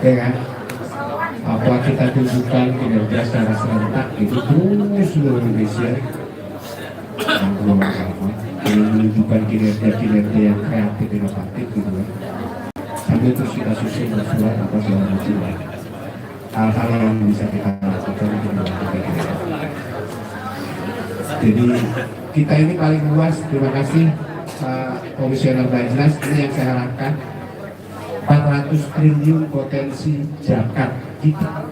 ya kan? Apa kita tunjukkan kinerja secara serentak itu terus seluruh Indonesia. Menunjukkan kinerja yang kreatif, inovatif gitu kan. Sambil terus kita susun surat apa segala macam hal-hal yang bisa kita lakukan untuk membantu kita. Jadi kita ini paling luas. Terima kasih Komisioner Bajnas. Ini yang saya harapkan, 400 triliun potensi zakat kita,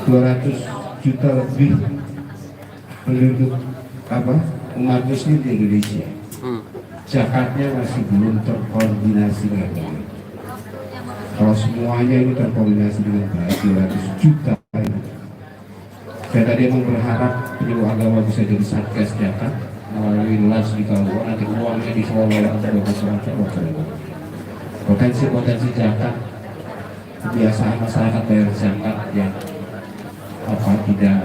200 juta lebih penduduk umat muslim di Indonesia. Zakatnya masih belum terkoordinasi dengan baik. Kalau semuanya ini terkoordinasi dengan baik, 200 juta ini. Saya tadi emang berharap penyuluh agama bisa jadi satgas zakat melalui las di Kalua, nanti uangnya dikelola potensi zakat, kebiasaan masyarakat bayar zakat yang tidak.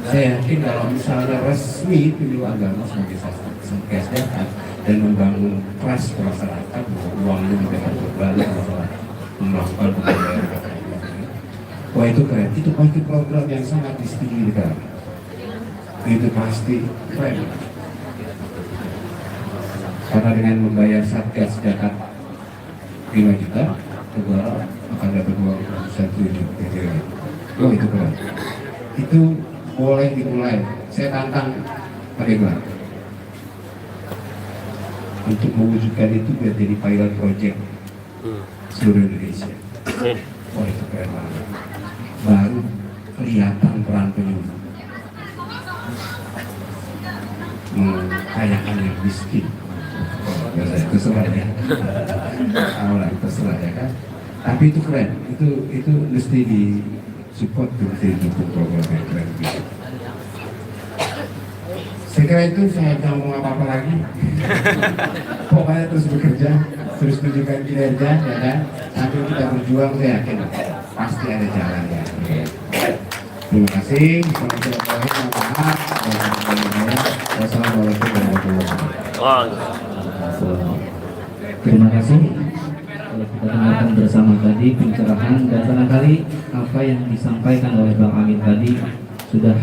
Saya yakin kalau misalnya resmi penyuluh agama sebagai satgas zakat dan membangun trust masyarakat bahwa uangnya tidak berbalik masalah melakukan pembayaran zakat. Wah itu keren, itu pasti program yang sangat disetujui negara. Itu pasti keren. Karena dengan membayar satgas zakat 5 juta, negara akan dapat uang 1 triliun. Oh itu keren. Itu boleh dimulai. Saya tantang Pak Iqbal untuk mewujudkan itu biar jadi pilot project seluruh Indonesia. Wah itu keren banget. Baru kelihatan peran penyuluh mengkayakan yang miskin. Terserah ya. Awalnya terserah ya kan. Tapi itu keren, itu mesti di support, mesti didukung program yang keren gitu. Saya kira itu, saya nggak ngomong apa-apa lagi. Pokoknya terus bekerja, terus tunjukkan kinerja, ya kan? Sambil kita berjuang, saya yakin pasti ada jalannya. Terima kasih. Wassalamualaikum warahmatullahi wabarakatuh. Terima kasih. Kalau kita dengarkan bersama tadi pencerahan dan barangkali apa yang disampaikan oleh Bang Amin tadi sudah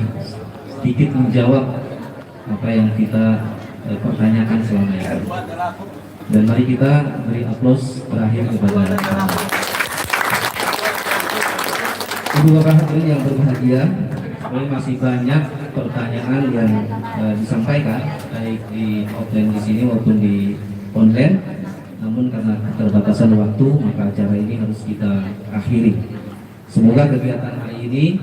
sedikit menjawab apa yang kita pertanyakan selama ini. Dan mari kita beri aplaus terakhir kepada Ibu Bapak hadirin yang berbahagia. Ini masih banyak pertanyaan yang disampaikan baik di offline di sini maupun di online. Namun karena keterbatasan waktu maka acara ini harus kita akhiri. Semoga kegiatan hari ini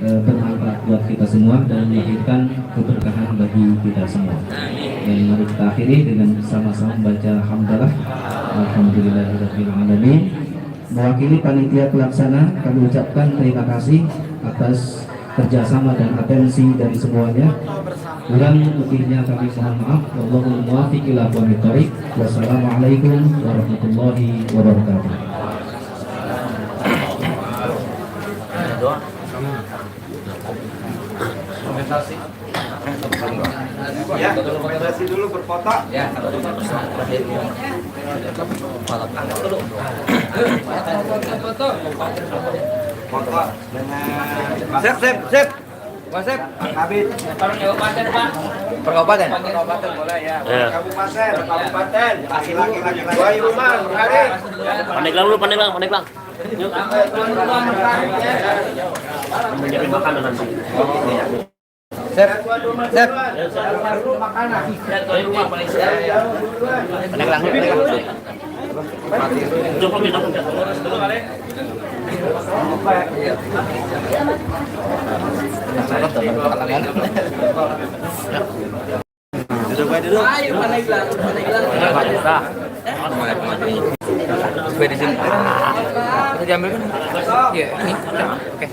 bermanfaat buat kita semua dan melahirkan keberkahan bagi kita semua. Dan mari kita akhiri dengan sama-sama membaca hamdalah. Alhamdulillahirabbil alamin. Mewakili panitia pelaksana kami ucapkan terima kasih atas kerjasama dan atensi dari semuanya. Kurang lebihnya kami mohon maaf. Wallahul muwaffiq ila aqwamit thoriq. Wassalamualaikum warahmatullahi wabarakatuh. Ya, komentasi dulu berfoto. Ya. Foto dengan Sip. Mas Sip, Kabit. Kabupaten, Pak. Kabupaten boleh ya. Kabupaten. Laki-laki dua rumah, hari. Pandeglang dulu, pandeglang. Yuk. Menyiapin makanan nanti. Sip. Pandeglang. Cukup kita dulu kali. Duduk. Ayo, Pandeglang. Supaya di sini. Kita diambil kan? Iya, ini. Oke.